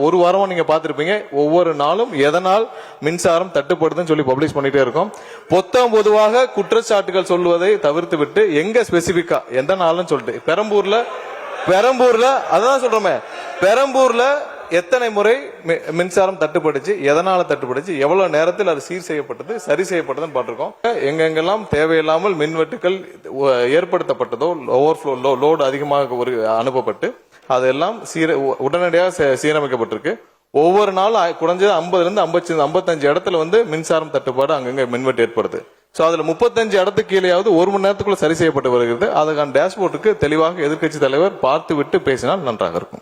ஒரு வாரமா நீங்க பாத்திருப்பீங்க, ஒவ்வொரு நாளும் எதனால் மின்சாரம் தட்டுப்படுதுன்னு சொல்லி பப்ளிஷ் பண்ணிட்டே இருக்கோம். பொதுவாக குற்றச்சாட்டுகள் சொல்வதை தவிர்த்து விட்டு எங்க ஸ்பெசிபிக்கா எந்த நாள்னு சொல்லிட்டு பெரம்பூர்ல அதான் சொல்றோமே, பெரம்பூர்ல எத்தனை முறை மின்சாரம் தட்டுப்படுச்சு, எதனால தட்டுப்படுச்சு, எவ்வளவு நேரத்தில் அது சீர் செய்யப்பட்டது, சரி செய்யப்பட்டதுன்னு பார்த்திருக்கோம். எங்கெங்கெல்லாம் தேவையில்லாமல் மின்வெட்டுகள் ஏற்படுத்தப்பட்டதோ, ஓவர்ஃப்ளோ லோடு அதிகமாக அனுப்பப்பட்டு அதெல்லாம் உடனடியாக சீரமைக்கப்பட்டிருக்கு. ஒவ்வொரு நாளும் குறைஞ்சது 50 இருந்து 55 இடத்துல வந்து மின்சாரம் தட்டுப்பாடு அங்கங்க மின்வெட்டு ஏற்படுது. சோ அதுல 35 இடத்துக்கு கீழேயாவது 1 மணி நேரத்துக்குள்ள சரி செய்யப்பட்டு வருகிறது. அதுக்கான டேஷ்போர்டுக்கு தெளிவாக எதிர்க்கட்சி தலைவர் பார்த்து விட்டு பேசினால் நன்றாக இருக்கும்.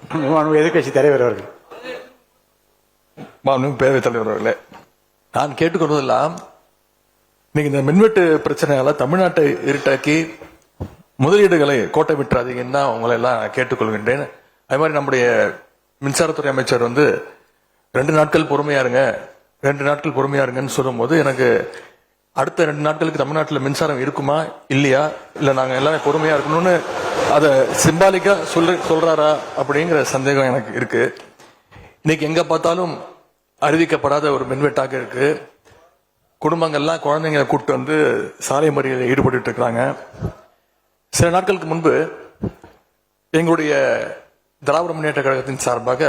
எதிர்க்கட்சி தலைவர் அவர்கள். பேரவைத் தலைவர் அவர்களே, நான் கேட்டுக்கொள்வதெல்லாம் நீங்க இந்த மின்வெட்டு பிரச்சனையால தமிழ்நாட்டை இருட்டாக்கி முதலீடுகளை கோட்டை விட்டுறாதீங்கன்னா உங்களை எல்லாம் கேட்டுக்கொள்கின்றேன். அதே மாதிரி நம்முடைய மின்சாரத்துறை அமைச்சர் வந்து 2 நாட்கள் பொறுமையா இருங்கன்னு சொல்லும் போது எனக்கு அடுத்த 2 நாட்களுக்கு தமிழ்நாட்டில் மின்சாரம் இருக்குமா இல்லையா, இல்ல நாங்க எல்லாமே பொறுமையா இருக்கணும்னு அதை சிம்பாலிக்கா சொல்றாரா அப்படிங்கிற சந்தேகம் எனக்கு இருக்கு. இன்னைக்கு எங்க பார்த்தாலும் அறிவிக்கப்படாத ஒரு மின்வெட்டாக இருக்கு. குடும்பங்கள்லாம் குழந்தைங்களை கூப்பிட்டு வந்து சாலை மறியலில் ஈடுபட்டு இருக்கிறாங்க. சில நாட்களுக்கு முன்பு எங்களுடைய திராவிட முன்னேற்ற கழகத்தின் சார்பாக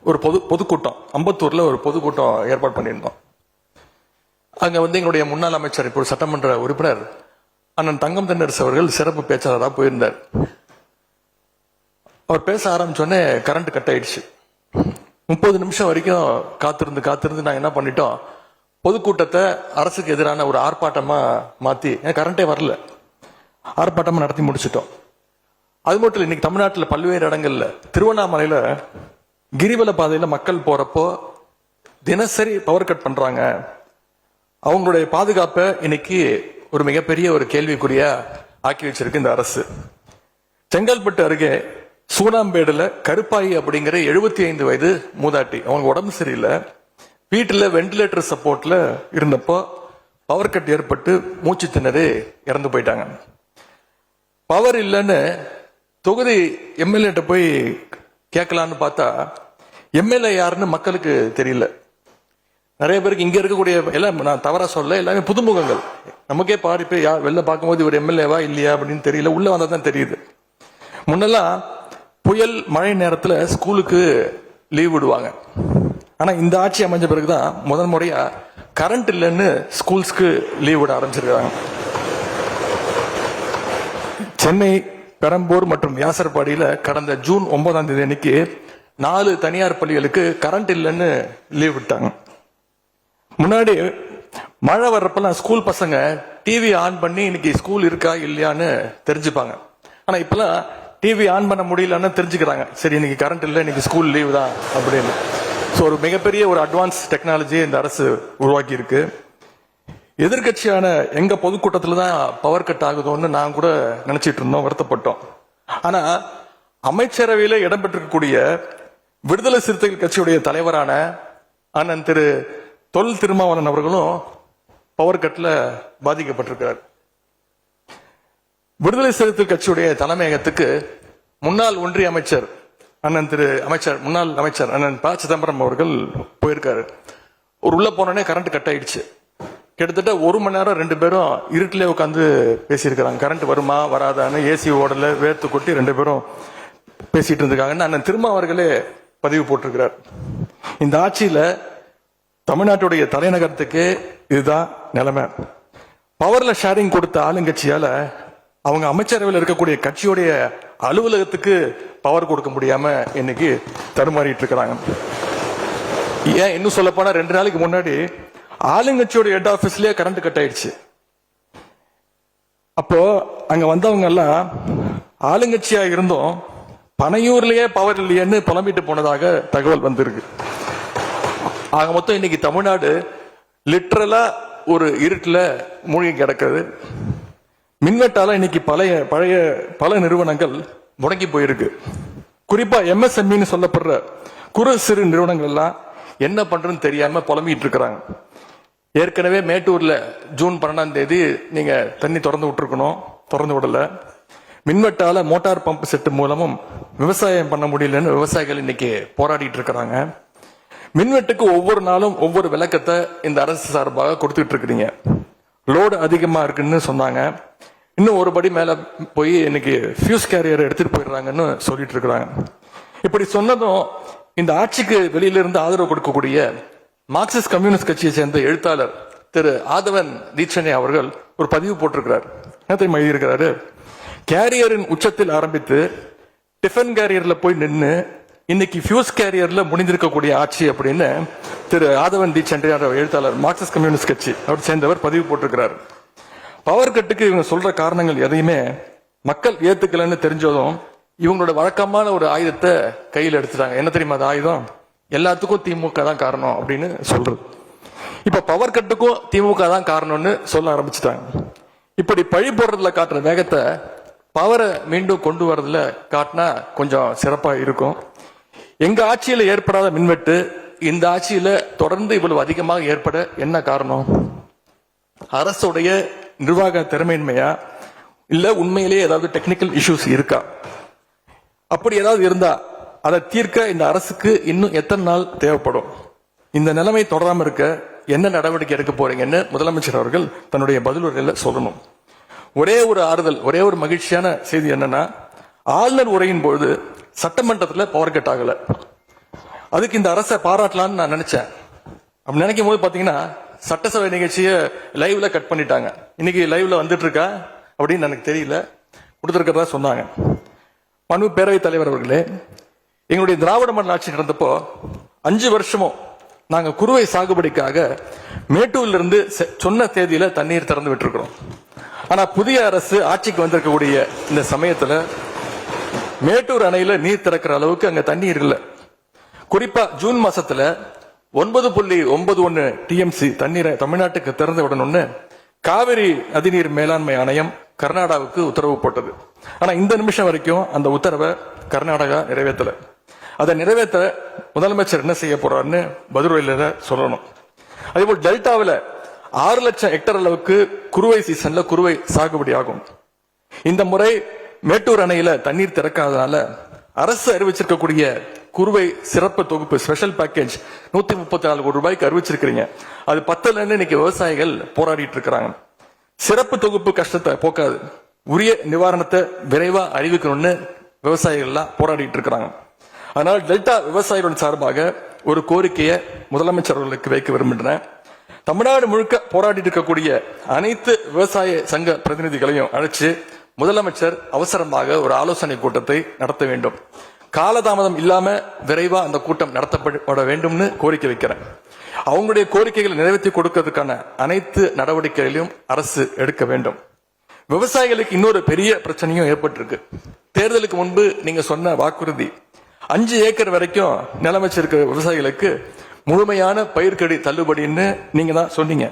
ஒரு பொதுக்கூட்டம் அம்பத்தூர்ல ஒரு பொதுக்கூட்டம் ஏற்பாடு பண்ணியிருந்தோம். அங்க வந்து எங்களுடைய முன்னாள் அமைச்சர், இப்போ சட்டமன்ற உறுப்பினர் அண்ணன் தங்கம் தென்னரசு அவர்கள் சிறப்பு பேச்சாளராக போயிருந்தார். அவர் பேச ஆரம்பிச்சோடனே கரண்ட் கட் ஆயிடுச்சு. 30 நிமிஷம் வரைக்கும் காத்திருந்து நாங்க என்ன பண்ணிட்டோம், பொதுக்கூட்டத்தை அரசுக்கு எதிரான ஒரு ஆர்ப்பாட்டமா மாத்தி, கரண்டே வரல, ஆர்ப்பாட்டமா நடத்தி முடிச்சிட்டோம். அது மட்டும் இல்லை, இன்னைக்கு தமிழ்நாட்டில் பல்வேறு இடங்கள்ல, திருவண்ணாமலையில கிரிவல பாதையில மக்கள் போறப்போ தினசரி பவர் கட் பண்றாங்க. அவங்களுடைய பாதுகாப்பை இன்னைக்கு ஒரு மிகப்பெரிய ஒரு கேள்விக்குறியா ஆக்கி வச்சிருக்கு இந்த அரசு. செங்கல்பட்டு அருகே சூனாம்பேடுல கருப்பாயி அப்படிங்கிற 75 வயது மூதாட்டி, அவங்க உடம்பு சரியில்லை, வீட்டுல வெண்டிலேட்டர் சப்போர்ட்ல இருந்தப்போ பவர் கட் ஏற்பட்டு மூச்சு திணறி இறந்து போயிட்டாங்க. பவர் இல்லைன்னு தொகுதி எம்எல்ஏ போய் கேட்கலான்னு பார்த்தா எம்எல்ஏ யாருன்னு மக்களுக்கு தெரியல. நிறைய பேருக்கு இங்க இருக்கக்கூடிய எல்லாம், நான் தவறா சொல்ல, எல்லாமே புதுமுகங்கள். நமக்கே பாரிப்பே வெளில பார்க்கும்போது இவர் எம்எல்ஏவா இல்லையா அப்படின்னு தெரியல, உள்ள வந்தா தான் தெரியுது. முன்னெல்லாம் புயல் மழை நேரத்துல ஸ்கூலுக்கு லீவ் விடுவாங்க. ஆனா இந்த ஆட்சி அமைஞ்ச பிறகுதான் முதல் முறையா கரண்ட் இல்லைன்னு ஸ்கூல்ஸ்க்கு லீவ் விட ஆரம்பிச்சிருக்காங்க. சென்னை, பெரம்பூர் மற்றும் வியாசர்பாடியில கடந்த ஜூன் 9ஆம் தேதி அன்னைக்கு 4 தனியார் பள்ளிகளுக்கு கரண்ட் இல்லைன்னு லீவ் விட்டாங்க. முன்னாடி மழை வர்றப்பெல்லாம் ஸ்கூல் பசங்க டிவி ஆன் பண்ணி இன்னைக்கு ஸ்கூல் இருக்கா இல்லையான்னு தெரிஞ்சுப்பாங்க. ஆனா இப்பெல்லாம் டிவி ஆன் பண்ண முடியலன்னு தெரிஞ்சுக்கிறாங்க, சரி இன்னைக்கு கரண்ட் இல்லை, இன்னைக்கு ஸ்கூல் லீவ் தான் அப்படின்னு. ஸோ ஒரு மிகப்பெரிய ஒரு அட்வான்ஸ் டெக்னாலஜி இந்த அரசு உருவாக்கி இருக்கு. எதிர்கட்சியான எங்க பொதுக்கூட்டத்துல தான் பவர் கட் ஆகுதோன்னு நான் கூட நினைச்சிட்டு இருந்தோம், வருத்தப்பட்டோம். ஆனா அமைச்சரவையில இடம்பெற்றிருக்கக்கூடிய விடுதலை சிறுத்தைகள் கட்சியுடைய தலைவரான அண்ணன் திரு தொல் திருமாவளவன் அவர்களும் பவர் கட்ல பாதிக்கப்பட்டிருக்கிறார். விடுதலை சிறுத்தைகள் கட்சியுடைய தலைமையகத்துக்கு முன்னாள் ஒன்றிய அமைச்சர் முன்னாள் அமைச்சர் அண்ணன் ப சிதம்பரம் அவர்கள் போயிருக்காரு. ஒரு உள்ள போனோடனே கரண்ட் கட் ஆயிடுச்சு. கிட்டத்தட்ட 1 மணி நேரம் 2 பேரும் இருட்டிலே உட்காந்து பேசியிருக்கிறாங்க. கரண்ட் வருமா வராதான்னு, ஏசி ஓடல, வேர்த்து கொட்டி 2 பேரும் பேசிட்டு இருந்திருக்காங்கன்னு அண்ணன் திருமா அவர்களே பதிவு போட்டிருக்கிறார். இந்த ஆட்சியில தமிழ்நாட்டுடைய தலைநகரத்துக்கு இதுதான் நிலைமை. பவர்ல ஷேரிங் கொடுத்த ஆளுங்கட்சியால அவங்க அமைச்சரவையில் இருக்கக்கூடிய கட்சியுடைய அலுவலகத்துக்கு பவர் கொடுக்க முடியாம இன்னைக்கு தடுமாறிட்டு இருக்கிறாங்க. ஏன் இன்னும் சொல்ல போனா 2 நாளைக்கு முன்னாடி ஆளுங்கட்சியோட ஹெட் ஆபீஸ்லயே கரண்ட் கட் ஆயிடுச்சு. அப்போ அங்க வந்தவங்க எல்லாம் ஆளுங்கட்சியா இருந்தும் பனையூர்லயே பவர் இல்லையேன்னு புலம்பிட்டு போனதாக தகவல் வந்திருக்கு. ஆக மொத்தம் இன்னைக்கு தமிழ்நாடு லிட்டரலா ஒரு இருட்டுல மூழ்கி கிடக்குது. மின்வெட்டால இன்னைக்கு பல நிறுவனங்கள் முடங்கி போயிருக்கு. குறிப்பா எம்எஸ்எம்இன்னு சொல்லப்படுற குறு சிறு நிறுவனங்கள் எல்லாம் என்ன பண்றதுன்னு தெரியாம புலம்பிட்டு இருக்கிறாங்க. ஏற்கனவே மேட்டூர்ல ஜூன் 12ஆம் தேதி நீங்க தண்ணி திறந்து விட்டுருக்கணும். திறந்து விடல. மின்வெட்டால மோட்டார் பம்ப் செட்டு மூலமும் விவசாயம் பண்ண முடியலன்னு விவசாயிகள் இன்னைக்கு போராடிட்டு இருக்கிறாங்க. மின்வெட்டுக்கு ஒவ்வொரு நாளும் ஒவ்வொரு விளக்கத்தை இந்த அரசு சார்பாக கொடுத்துட்டு இருக்கிறீங்க. லோடு அதிகமா இருக்குன்னு சொன்னாங்க. இன்னும் ஒரு படி மேல போய் இன்னைக்கு ஃபியூஸ் கேரியர் எடுத்துட்டு போயிடுறாங்கன்னு சொல்லிட்டு இருக்கிறாங்க. இப்படி சொன்னதும் இந்த ஆட்சிக்கு வெளியில இருந்து ஆதரவு கொடுக்கக்கூடிய மார்க்சிஸ்ட் கம்யூனிஸ்ட் கட்சியை சேர்ந்த எழுத்தாளர் திரு ஆதவன் தீட்சணே அவர்கள் ஒரு பதிவு போட்டிருக்கிறார். என்ன தெரியுமா எழுதியிருக்கிறாரு? கேரியரின் உச்சத்தில் ஆரம்பித்து டிஃபன் கேரியர்ல போய் நின்று இன்னைக்கு ஃபியூஸ் கேரியர்ல முடிந்திருக்கக்கூடிய ஆட்சி அப்படின்னு திரு ஆதவன் தீட்சண்டே எழுத்தாளர் மார்க்சிஸ்ட் கம்யூனிஸ்ட் கட்சி அவர் சேர்ந்தவர் பதிவு போட்டிருக்கிறார். பவர் கட்டுக்கு இவங்க சொல்ற காரணங்கள் எதையுமே மக்கள் ஏத்துக்கலன்னு தெரிஞ்சதும் இவங்களோட வழக்கமான ஒரு ஆயுதத்தை கையில் எடுத்துட்டாங்க. என்ன தெரியுமா அது ஆயுதம்? எல்லாத்துக்கும் திமுக தான் காரணம் அப்படின்னு சொல்றது. இப்ப பவர் கட்டுக்கும் திமுக தான் காரணம்னு சொல்ல ஆரம்பிச்சுட்டாங்க. இப்படி பழி போடுறதுல காட்டுற வேகத்தை பவரை மீண்டும் கொண்டு வரதுல காட்டினா கொஞ்சம் சிறப்பா இருக்கும். எங்க ஆட்சியில ஏற்படாத மின்வெட்டு இந்த ஆட்சியில தொடர்ந்து இவ்வளவு அதிகமாக ஏற்பட என்ன காரணம்? அரசுடைய நிர்வாக திறமையின்மையா, இல்ல உண்மையிலேயே ஏதாவது டெக்னிக்கல் இஷ்யூஸ் இருக்கா? அப்படி ஏதாவது இருந்தா அதை தீர்க்க இந்த அரசுக்கு இன்னும் எத்தனை நாள் தேவைப்படும்? இந்த நிலைமை தொடராம இருக்க என்ன நடவடிக்கை எடுக்க போறீங்கன்னு முதலமைச்சர் அவர்கள் தன்னுடைய பதிலுரையில சொல்லணும். ஒரே ஒரு ஆறுதல், ஒரே ஒரு மகிழ்ச்சியான செய்தி என்னன்னா, ஆளுநர் உரையின் பொழுது சட்டமன்றத்தில் பவர் கட் ஆகல. அதுக்கு இந்த அரசை பாராட்டலாம்னு நான் நினைச்சேன். அப்படி நினைக்கும் போது பாத்தீங்கன்னா சட்டசபை நிகழ்ச்சியை லைவ்ல கட் பண்ணிட்டாங்க. இன்னைக்கு லைவ்ல வந்துட்டு இருக்கா அப்படின்னு எனக்கு தெரியல, கொடுத்திருக்கிறதா சொன்னாங்க. மனு பேரவைத் தலைவர் அவர்களே, எங்களுடைய திராவிட மாடல் ஆட்சி நடந்தப்போ 5 வருஷமும் நாங்க குறுவை சாகுபடிக்காக மேட்டூர்ல இருந்து சொன்ன தேதியில தண்ணீர் திறந்து விட்டுருக்கிறோம். ஆனா புதிய அரசு ஆட்சிக்கு வந்திருக்கக்கூடிய இந்த சமயத்துல மேட்டூர் அணையில நீர் திறக்கிற அளவுக்கு அங்க தண்ணீர் இல்லை. குறிப்பா ஜூன் மாசத்துல 9.91 டிஎம்சி தண்ணீரை தமிழ்நாட்டுக்கு திறந்து விடணும்னு காவிரி நதிநீர் மேலாண்மை ஆணையம் கர்நாடகாவுக்கு உத்தரவு போட்டது. ஆனா இந்த நிமிஷம் வரைக்கும் அந்த உத்தரவை கர்நாடகா நிறைவேற்றல. அதை நிறைவேற்ற முதலமைச்சர் என்ன செய்ய போறாருன்னு பதிலுரையில சொல்லணும். அதேபோல் டெல்டாவில் 6 லட்சம் ஹெக்டர் அளவுக்கு குறுவை சீசன்ல குறுவை சாகுபடி ஆகும். இந்த முறை மேட்டூர் அணையில தண்ணீர் திறக்காதனால அரசு அறிவிச்சிருக்கக்கூடிய குறுவை சிறப்பு தொகுப்பு ஸ்பெஷல் பேக்கேஜ் 134 கோடி ரூபாய்க்கு அறிவிச்சிருக்கிறீங்க. அது பத்தலன்னு இன்னைக்கு விவசாயிகள் போராடிட்டு இருக்கிறாங்க. சிறப்பு தொகுப்பு கஷ்டத்தை போக்காது, உரிய நிவாரணத்தை விரைவா அறிவிக்கணும்னு விவசாயிகள் எல்லாம் போராடிட்டு இருக்கிறாங்க. அதனால் டெல்டா விவசாயிகளின் சார்பாக ஒரு கோரிக்கையை முதலமைச்சர் அவர்களுக்கு வைக்க விரும்புகிறேன். தமிழ்நாடு முழுக்க போராடிட்டு இருக்கக்கூடிய அனைத்து விவசாய சங்க பிரதிநிதிகளையும் அழைச்சு முதலமைச்சர் அவசரமாக ஒரு ஆலோசனை கூட்டத்தை நடத்த வேண்டும். காலதாமதம் இல்லாம விரைவா அந்த கூட்டம் நடத்தப்பட வேண்டும்னு கோரிக்கை வைக்கிறேன். அவங்களுடைய கோரிக்கைகளை நிறைவேற்றி கொடுக்கிறதுக்கான அனைத்து நடவடிக்கைகளையும் அரசு எடுக்க வேண்டும். விவசாயிகளுக்கு இன்னொரு பெரிய பிரச்சனையும் ஏற்பட்டிருக்கு. தேர்தலுக்கு முன்பு நீங்க சொன்ன வாக்குறுதி 5 ஏக்கர் வரைக்கும் நிலம் வச்சிருக்க விவசாயிகளுக்கு முழுமையான பயிர்க்கடி தள்ளுபடின்னு நீங்க தான் சொன்னீங்க.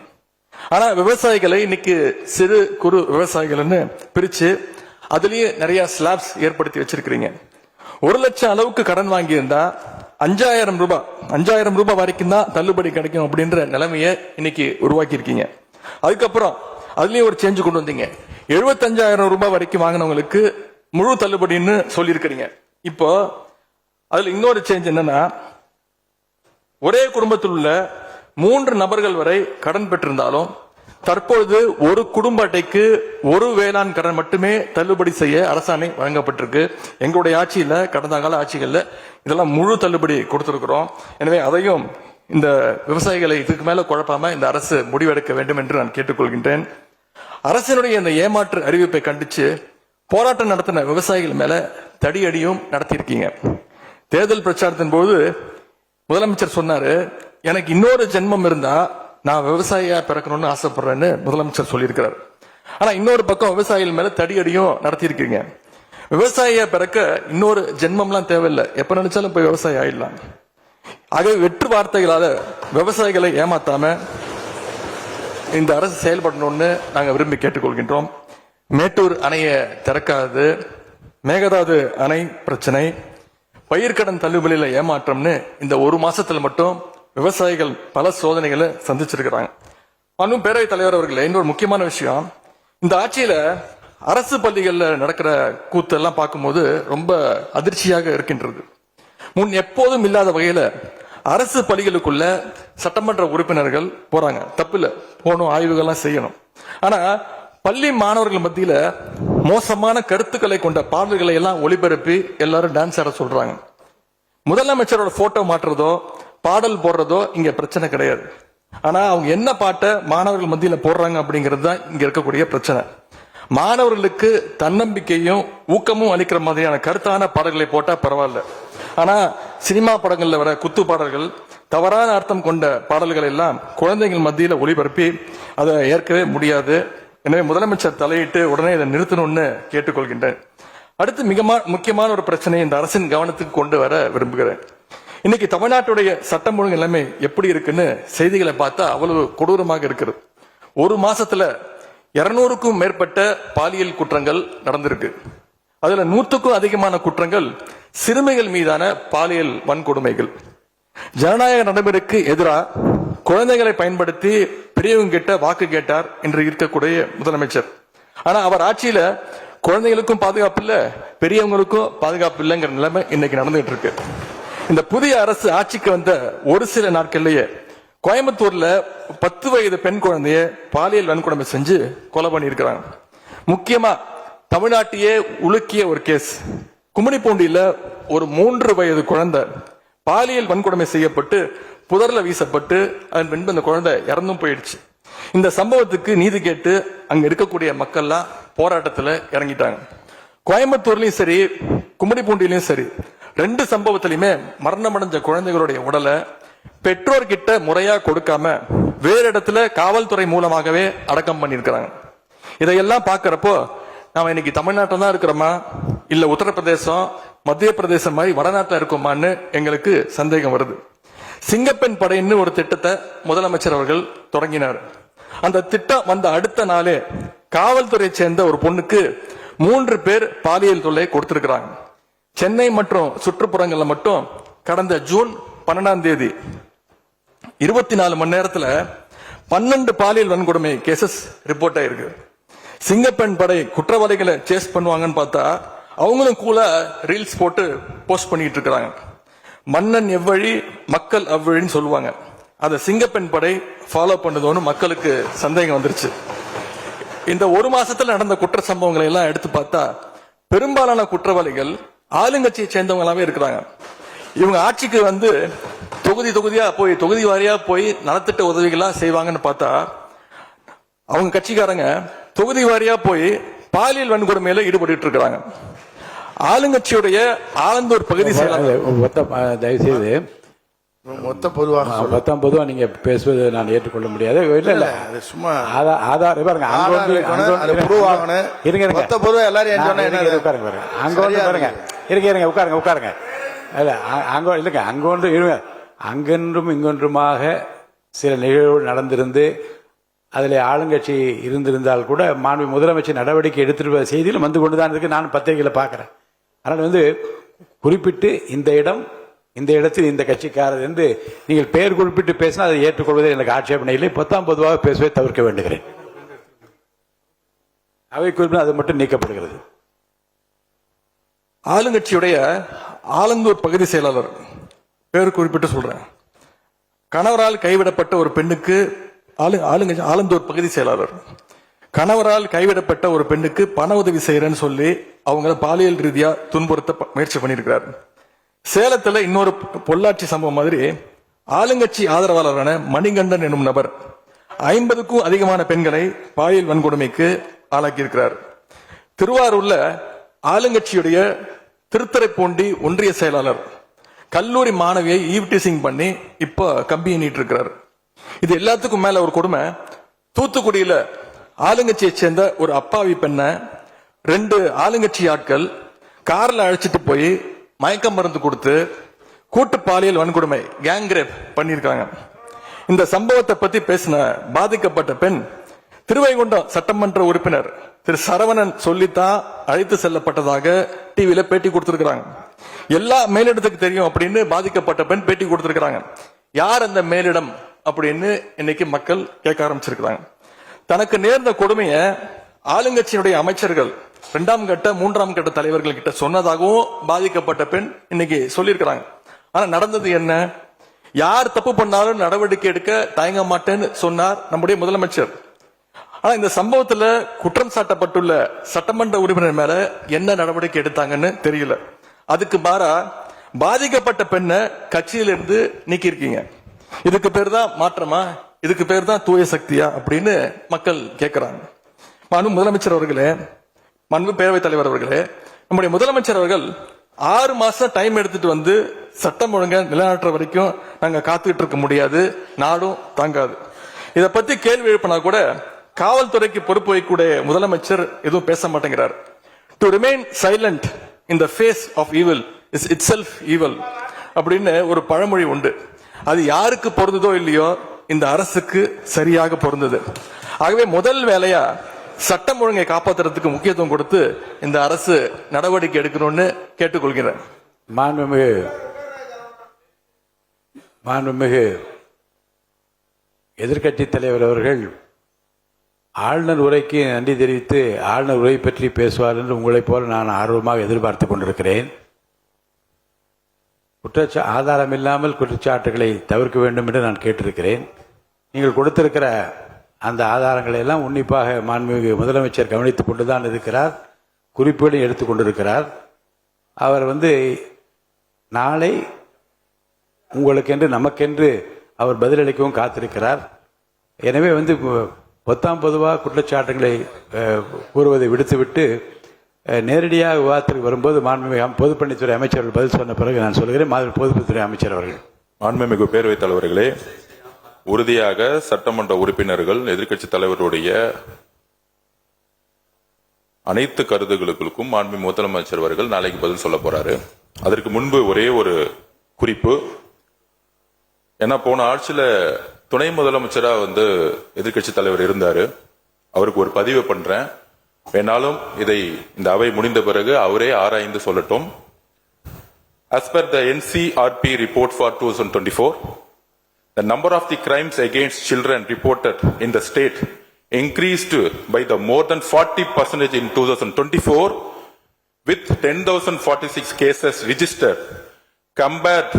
ஆனா விவசாயிகளை இன்னைக்கு சிறு குறு விவசாயிகள்னு பிரிச்சு அதுலயே நிறைய ஸ்லாப்ஸ் ஏற்படுத்தி வச்சிருக்கிறீங்க. 1 லட்சம் அளவுக்கு கடன் வாங்கி இருந்தா 5000 ரூபாய் வரைக்கும் தான் தள்ளுபடி கிடைக்கும் அப்படின்ற நிலைமையை இன்னைக்கு உருவாக்கி இருக்கீங்க. அதுக்கப்புறம் அதுலயும் ஒரு சேஞ்ச் கொண்டு வந்தீங்க. 75,000 ரூபாய் வரைக்கும் வாங்கினவங்களுக்கு முழு தள்ளுபடின்னு சொல்லியிருக்கிறீங்க. இப்போ அதுல இன்னொரு சேஞ்ச் என்னன்னா, ஒரே குடும்பத்தில் உள்ள 3 நபர்கள் வரை கடன் பெற்றிருந்தாலும் தற்பொழுது ஒரு குடும்ப அட்டைக்கு ஒரு வேளாண் கடன் மட்டுமே தள்ளுபடி செய்ய அரசாணை வழங்கப்பட்டிருக்கு. எங்களுடைய ஆட்சியில, கடந்த கால ஆட்சிகள்ல இதெல்லாம் முழு தள்ளுபடி கொடுத்திருக்கிறோம். எனவே அதையும் இந்த விவசாயிகளை இதுக்கு மேல குழப்பாம இந்த அரசு முடிவெடுக்க வேண்டும் என்று நான் கேட்டுக்கொள்கின்றேன். அரசினுடைய இந்த ஏமாற்று அறிவிப்பை கண்டிச்சு போராட்டம் நடத்தின விவசாயிகள் மேல தடியடியும் நடத்தியிருக்கீங்க. தேர்தல் பிரச்சாரத்தின் போது முதலமைச்சர் சொன்னாரு, எனக்கு இன்னொரு ஜென்மம் இருந்தா நான் விவசாயியா பிறக்கணும்னு ஆசைப்படுறேன்னு முதலமைச்சர் சொல்லியிருக்கிறார். ஆனா இன்னொரு பக்கம் விவசாயிகள் மேல தடியடியும் நடத்தியிருக்கீங்க. விவசாயியா பிறக்க இன்னொரு ஜென்மம்லாம் தேவையில்லை, எப்ப நினைச்சாலும் போய் விவசாயி ஆயிடலாம். ஆகவே வெற்று வார்த்தைகளால விவசாயிகளை ஏமாத்தாம இந்த அரசு செயல்படணும்னு நாங்க விரும்பி கேட்டுக்கொள்கின்றோம். மேட்டூர் அணையை திறக்காது, மேகதாது அணை பிரச்சனை, பயிர்க்கடன் தள்ளுபடியில ஏமாற்றம்னு இந்த 1 மாசத்துல மட்டும் விவசாயிகள் பல சோதனைகளை சந்திச்சிருக்கிறாங்க. பேரவைத் தலைவர் அவர்களே, இன்னொரு முக்கியமான விஷயம், இந்த ஆட்சியில அரசு பள்ளிகளில் நடக்கிற கூத்தெல்லாம் பார்க்கும்போது ரொம்ப அதிர்ச்சியாக இருக்கின்றது. முன் எப்போதும் இல்லாத வகையில அரசு பள்ளிகளுக்குள்ள சட்டமன்ற உறுப்பினர்கள் போறாங்க. தப்பில்ல, போகணும், ஆய்வுகள்லாம் செய்யணும். ஆனா பள்ளி மாணவர்கள் மத்தியில மோசமான கருத்துக்களை கொண்ட பாடல்களை எல்லாம் ஒளிபரப்பி எல்லாரும் டான்ஸ் ஆட சொல்றாங்க. முதலமைச்சரோட போட்டோ மாற்றுறதோ பாடல் போடுறதோ இங்க பிரச்சனை கிடையாது. ஆனா அவங்க என்ன பாட்டை மாணவர்கள் மத்தியில போடுறாங்க அப்படிங்கிறது தான் இங்க இருக்கக்கூடிய பிரச்சனை. மாணவர்களுக்கு தன்னம்பிக்கையும் ஊக்கமும் அளிக்கிற மாதிரியான கருத்தான பாடல்களை போட்டா பரவாயில்ல. ஆனா சினிமா படங்கள்ல வர குத்து பாடல்கள், தவறான அர்த்தம் கொண்ட பாடல்கள் எல்லாம் குழந்தைகள் மத்தியில ஒளிபரப்பி அதை ஏற்கவே முடியாது. எனவே முதலமைச்சர் தலையிட்டு உடனே இதை நிறுத்தணும்னு கேட்டுக்கொள்கின்றேன். அடுத்து மிக முக்கியமான ஒரு பிரச்சனை இந்த அரசின் கவனத்துக்கு கொண்டு வர விரும்புகிறேன். இன்னைக்கு தமிழ்நாட்டுடைய சட்டம் ஒழுங்கு நிலைமை எப்படி இருக்குன்னு செய்திகளை பார்த்தா அவ்வளவு கொடூரமாக இருக்கிறது. ஒரு மாசத்துல 200க்கும் மேற்பட்ட பாலியல் குற்றங்கள் நடந்திருக்கு. அதுல 100க்கும் அதிகமான குற்றங்கள் சிறுமிகள் மீதான பாலியல் வன்கொடுமைகள். ஜனநாயக நடைமுறைக்கு எதிராக குழந்தைகளை பயன்படுத்தி பெரியவங்க கிட்ட வாக்கு கேட்டார் என்று இருக்கக்கூடிய முதலமைச்சர். ஆனா அவர் ஆட்சியில குழந்தைகளுக்கும் பாதுகாப்பு இல்ல, பெரியவங்களுக்கும் பாதுகாப்பு இல்லைங்கிற நிலைமை இன்னைக்கு நடந்துட்டு இருக்கு. இந்த புதிய அரசு ஆட்சிக்கு வந்த ஒரு சில நாட்கள்லயே கோயம்புத்தூர்ல 10 வயது பெண் குழந்தைய பாலியல் வன்கொடுமை செஞ்சு கொலை பண்ணியிருக்கிறாங்க. முக்கியமா தமிழ்நாட்டையே உலுக்கிய ஒரு கேஸ், கும்மிடிப்பூண்டியில ஒரு 3 வயது குழந்தை பாலியல் வன்கொடுமை செய்யப்பட்டு புதர்ல வீசப்பட்டு அதன் பின்பு அந்த குழந்தை இறந்தும் போயிடுச்சு. இந்த சம்பவத்துக்கு நீதி கேட்டு அங்க இருக்கக்கூடிய மக்கள்லாம் போராட்டத்துல இறங்கிட்டாங்க. கோயம்புத்தூர்லயும் சரி, கும்மிடிப்பூண்டியிலும் சரி, 2 சம்பவத்திலுமே மரணமடைஞ்ச குழந்தைகளுடைய உடலை பெற்றோர்கிட்ட முறையா கொடுக்காம வேறு இடத்துல காவல்துறை மூலமாகவே அடக்கம் பண்ணிருக்கிறாங்க. இதையெல்லாம் பாக்குறப்போ நாம இன்னைக்கு தமிழ்நாட்டில் தான் இருக்கிறோமா, இல்ல உத்தரப்பிரதேசம், மத்திய பிரதேசம் மாதிரி வடநாட்டில் இருக்கோமான்னு எங்களுக்கு சந்தேகம் வருது. சிங்கப்பெண் படைன்னு ஒரு திட்டத்தை முதலமைச்சர் அவர்கள் தொடங்கினார். அந்த திட்டம் வந்த அடுத்த நாளே காவல்துறை சேர்ந்த ஒரு பொண்ணுக்கு 3 பேர் பாலியல் தொல்லை கொடுத்திருக்கிறாங்க. சென்னை மற்றும் சுற்றுப்புறங்கள்ல மட்டும் கடந்த ஜூன் 12ஆம் தேதி 24 மணி நேரத்துல 12 பாலியல் வன்கொடுமை கேசஸ் ரிப்போர்ட் ஆயிருக்கு. சிங்கப்பெண் படை குற்றவாளிகளை சேஸ் பண்ணுவாங்கன்னு பார்த்தா அவங்களும் கூட ரீல்ஸ் போட்டு போஸ்ட் பண்ணிட்டு இருக்காங்க. மன்னன் எவ்வழி மக்கள் அவ்வழின்னு சொல்லுவாங்க. அதை சிங்கப்பெண் படை ஃபாலோ பண்ணுதோன்னு மக்களுக்கு சந்தேகம் வந்துருச்சு. இந்த ஒரு மாசத்துல நடந்த குற்ற சம்பவங்களை எல்லாம் எடுத்து பார்த்தா பெரும்பாலான குற்றவாளிகள் ஆளுங்கட்சியை சேர்ந்தவங்களாவே இருக்கிறாங்க. இவங்க ஆட்சிக்கு வந்து தொகுதியா போய் தொகுதி வாரியா போய் நலத்திட்ட உதவிகளா செய்வாங்கன்னு பார்த்தா அவங்க கட்சிக்காரங்க தொகுதி வாரியா போய் பாலியல் வன்கொடுமையில ஈடுபட்டு இருக்கிறாங்க. ஆளுங்கட்சியுடைய ஆலந்தூர் பகுதி செயலாளர் தயவுசெய்து மொத்த பொதுவாக நீங்க பேசுவது நான் ஏற்றுக்கொள்ள முடியாது. இல்ல அது சும்மா ஆதார் பாருங்க, மொத்த பொதுவாக எல்லாரும் உட்காருங்க. இல்லைங்க, அங்கொன்று இருங்க. அங்கொன்றும் இங்கொன்றுமாக சில நிகழ்வுகள் நடந்திருந்து அதில் ஆளுங்கட்சி இருந்திருந்தால் கூட மாண்பு முதலமைச்சர் நடவடிக்கை எடுத்துட்டு செய்தியில் வந்து கொண்டுதான் இருக்கு. நான் பத்திரிகைகளை பார்க்கிறேன். அதனால் குறிப்பிட்டு இந்த இடத்தில் இந்த கட்சிக்காரர் என்று நீங்கள் பெயர் குறிப்பிட்டு பேசினா அதை ஏற்றுக்கொள்வதில் எனக்கு ஆட்சேபனை இல்லை. பொதுவாக பேசுவதை தவிர்க்க வேண்டுகிறேன். அவை குறிப்பிட்டு அது மட்டும் நீக்கப்படுகிறது. ஆளுங்கட்சியுடைய ஆலந்தூர் பகுதி செயலாளர் பேர் குறிப்பிட்டு சொல்றேன். கணவரால் கைவிடப்பட்ட ஒரு பெண்ணுக்கு ஆலந்தூர் பகுதி செயலாளர் கணவரால் கைவிடப்பட்ட ஒரு பெண்ணுக்கு பண உதவி செய்யறேன்னு சொல்லி அவங்க பாலியல் ரீதியா துன்புறுத்த முயற்சி பண்ணியிருக்கிறார். சேலத்துல இன்னொரு பொள்ளாச்சி சம்பவம் மாதிரி ஆளுங்கட்சி ஆதரவாளரான மணிகண்டன் என்னும் நபர் 50க்கும் அதிகமான பெண்களை பாலியல் வன்கொடுமைக்கு ஆளாக்கி இருக்கிறார். திருவாரூர்ல ஆளுங்கட்சியுடைய திருத்துறைப்பூண்டி ஒன்றிய செயலாளர் கல்லூரி மாணவியை ஈவ்டீசிங் பண்ணி இப்ப கம்பி எண்ணிட்டு இருக்கிறார். இது எல்லாத்துக்கும் மேல ஒரு கொடுமை, தூத்துக்குடியில ஆளுங்கட்சியை சேர்ந்த ஒரு அப்பாவி பெண்ணை 2 ஆளுங்கட்சி ஆட்கள் கார்ல அழைச்சிட்டு போய் மயக்க மருந்து கொடுத்து கூட்டு பாலியல் வன்கொடுமை கேங் ரேப் பண்ணியிருக்காங்க. இந்த சம்பவத்தை பத்தி பேசின பாதிக்கப்பட்ட பெண் திருவைகுண்டம் சட்டமன்ற உறுப்பினர் திரு சரவணன் சொல்லித்தான் அழைத்து செல்லப்பட்டதாக டிவியில பேட்டி கொடுத்திருக்கிறாங்க. எல்லா மேலிடத்துக்கு தெரியும் அப்படின்னு பாதிக்கப்பட்ட பெண் பேட்டி கொடுத்திருக்கிறாங்க. யார் அந்த மேலிடம் அப்படின்னு இன்னைக்கு மக்கள் கேட்க ஆரம்பிச்சிருக்கிறாங்க. தனக்கு நேர்ந்த கொடுமையை ஆளுங்கட்சியினுடைய அமைச்சர்கள் 2ஆம் கட்ட 3ஆம் கட்ட தலைவர்கள் கிட்ட சொன்னதாகவும் பாதிக்கப்பட்ட பெண் இன்னைக்கு சொல்லியிருக்கிறாங்க. ஆனா நடந்தது என்ன? யார் தப்பு பண்ணாலும் நடவடிக்கை எடுக்க தயங்க மாட்டேன்னு சொன்னார் நம்முடைய முதலமைச்சர். ஆனா இந்த சம்பவத்துல குற்றம் சாட்டப்பட்டுள்ள சட்டமன்ற உறுப்பினர் மேல என்ன நடவடிக்கை எடுத்தாங்கன்னு தெரியல. அதுக்கு மாறா பாதிக்கப்பட்ட பெண்ணை கட்சியிலிருந்து நீக்கி இருக்கீங்க. இதுக்கு பேர் தான் மாற்றமா? இதுக்கு பேர் தான் தூய சக்தியா அப்படின்னு மக்கள் கேட்கிறாங்க. மாண்பு முதலமைச்சர் அவர்களே, மாண்பு பேரவைத் தலைவர் அவர்களே, நம்முடைய முதலமைச்சர் அவர்கள் 6 மாசம் டைம் எடுத்துட்டு வந்து சட்டம் ஒழுங்க நிலைநாட்டுற வரைக்கும் நாங்க காத்துக்கிட்டு இருக்க முடியாது, நாடும் தாங்காது. இத பத்தி கேள்வி எழுப்பினா கூட காவல்துறைக்கு பொறுப்பு வைக்கக்கூடிய முதலமைச்சர் எதுவும் பேச மாட்டேங்கிறார். To remain silent in the face of evil is itself evil அப்படின்னு ஒரு பழமொழி உண்டு. அது யாருக்கு பொருந்ததோ இல்லையோ இந்த அரசுக்கு சரியாக பொருந்தது. ஆகவே முதல் வேலையா சட்டம் ஒழுங்கை காப்பாற்றுறதுக்கு முக்கியத்துவம் கொடுத்து இந்த அரசு நடவடிக்கை எடுக்கணும்னு கேட்டுக்கொள்கிறேன். மாண்புமிகு எதிர்க்கட்சி தலைவர் அவர்கள் ஆளுநர் உரைக்கு நன்றி தெரிவித்து ஆளுநர் உரை பற்றி பேசுவார் என்று உங்களைப் போல நான் ஆர்வமாக எதிர்பார்த்துக் கொண்டிருக்கிறேன். ஆதாரம் இல்லாமல் குற்றச்சாட்டுகளை தவிர்க்க வேண்டும் என்று நான் கேட்டிருக்கிறேன். நீங்கள் கொடுத்திருக்கிற அந்த ஆதாரங்களை எல்லாம் உன்னிப்பாக மாண்புமிகு முதலமைச்சர் கவனித்துக் கொண்டுதான் இருக்கிறார், குறிப்புகளை எடுத்துக் கொண்டிருக்கிறார். அவர் நாளை உங்களுக்கென்று நமக்கென்று அவர் பதிலளிக்கவும் காத்திருக்கிறார். எனவே பொதுவாக குற்றச்சாட்டுகளை கூறுவதை விடுத்துவிட்டு நேரடியாக விவாதத்திற்கு வரும்போது மாண்புமிகு பொதுப்பணித்துறை அமைச்சர்கள் பதில் சொன்ன பிறகு நான் சொல்கிறேன். பொதுப்பணித்துறை அமைச்சர் அவர்கள். மாண்புமிகு பேரவைத் தலைவர்களே, உறுதியாக சட்டமன்ற உறுப்பினர்கள் எதிர்க்கட்சி தலைவருடைய அனைத்து கருத்துகளுக்கும் மாண்புமிகு முதலமைச்சர் அவர்கள் நாளைக்கு பதில் சொல்ல போறாரு. அதற்கு முன்பு ஒரே ஒரு குறிப்பு. ஏன்னா போன ஆட்சியில துணை முதலமைச்சரா எதிர்க்கட்சி தலைவர் இருந்தாரு. அவருக்கு ஒரு பதிவு பண்றேன், வேணாலும் இதை இந்த அவை முடிந்த பிறகு அவரே ஆராய்ந்து சொல்லட்டும். As per the NCRP report for 2024, the number of the crimes against children reported in the state increased by the more than 40% in 2024, with 10,046 cases registered compared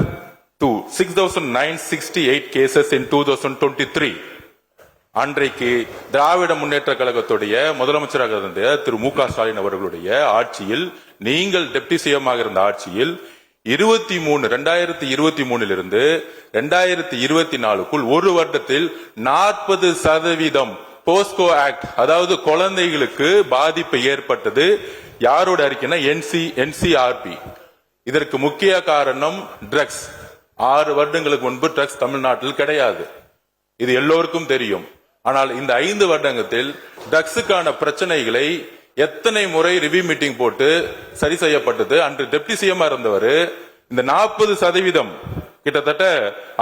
to 6,968 cases in 2023. அன்றைக்கு திராவிட முன்னேற்ற கழகத்துடைய முதலமைச்சராக இருந்த திரு மு.க. ஸ்டாலின் அவர்களுடைய ஆட்சியில், நீங்கள் டெப்டி சிஎம்மாக இருந்த ஆட்சியில் 2023 இருந்து 2024க்குள் ஒரு வருடத்தில் 40% போஸ்கோ ஆக்ட், அதாவது குழந்தைகளுக்கு பாதிப்பு ஏற்பட்டது. யாரோட அறிக்கைன்னா NCRP. இதற்கு முக்கிய காரணம் ட்ரக்ஸ். 6 வருடங்களுக்கு முன்பு ட்ரக்ஸ் தமிழ்நாட்டில் கிடையாது, இது எல்லோருக்கும் தெரியும். ஆனால் இந்த 5 வருடத்தில் ட்ரக்ஸுக்கான பிரச்சனைகளை எத்தனை முறை ரிவ்யூ மீட்டிங் போட்டு சரி செய்யப்பட்டது. அன்று டெப்டி சிஎம் இருந்தவர் இந்த 40% கிட்டத்தட்ட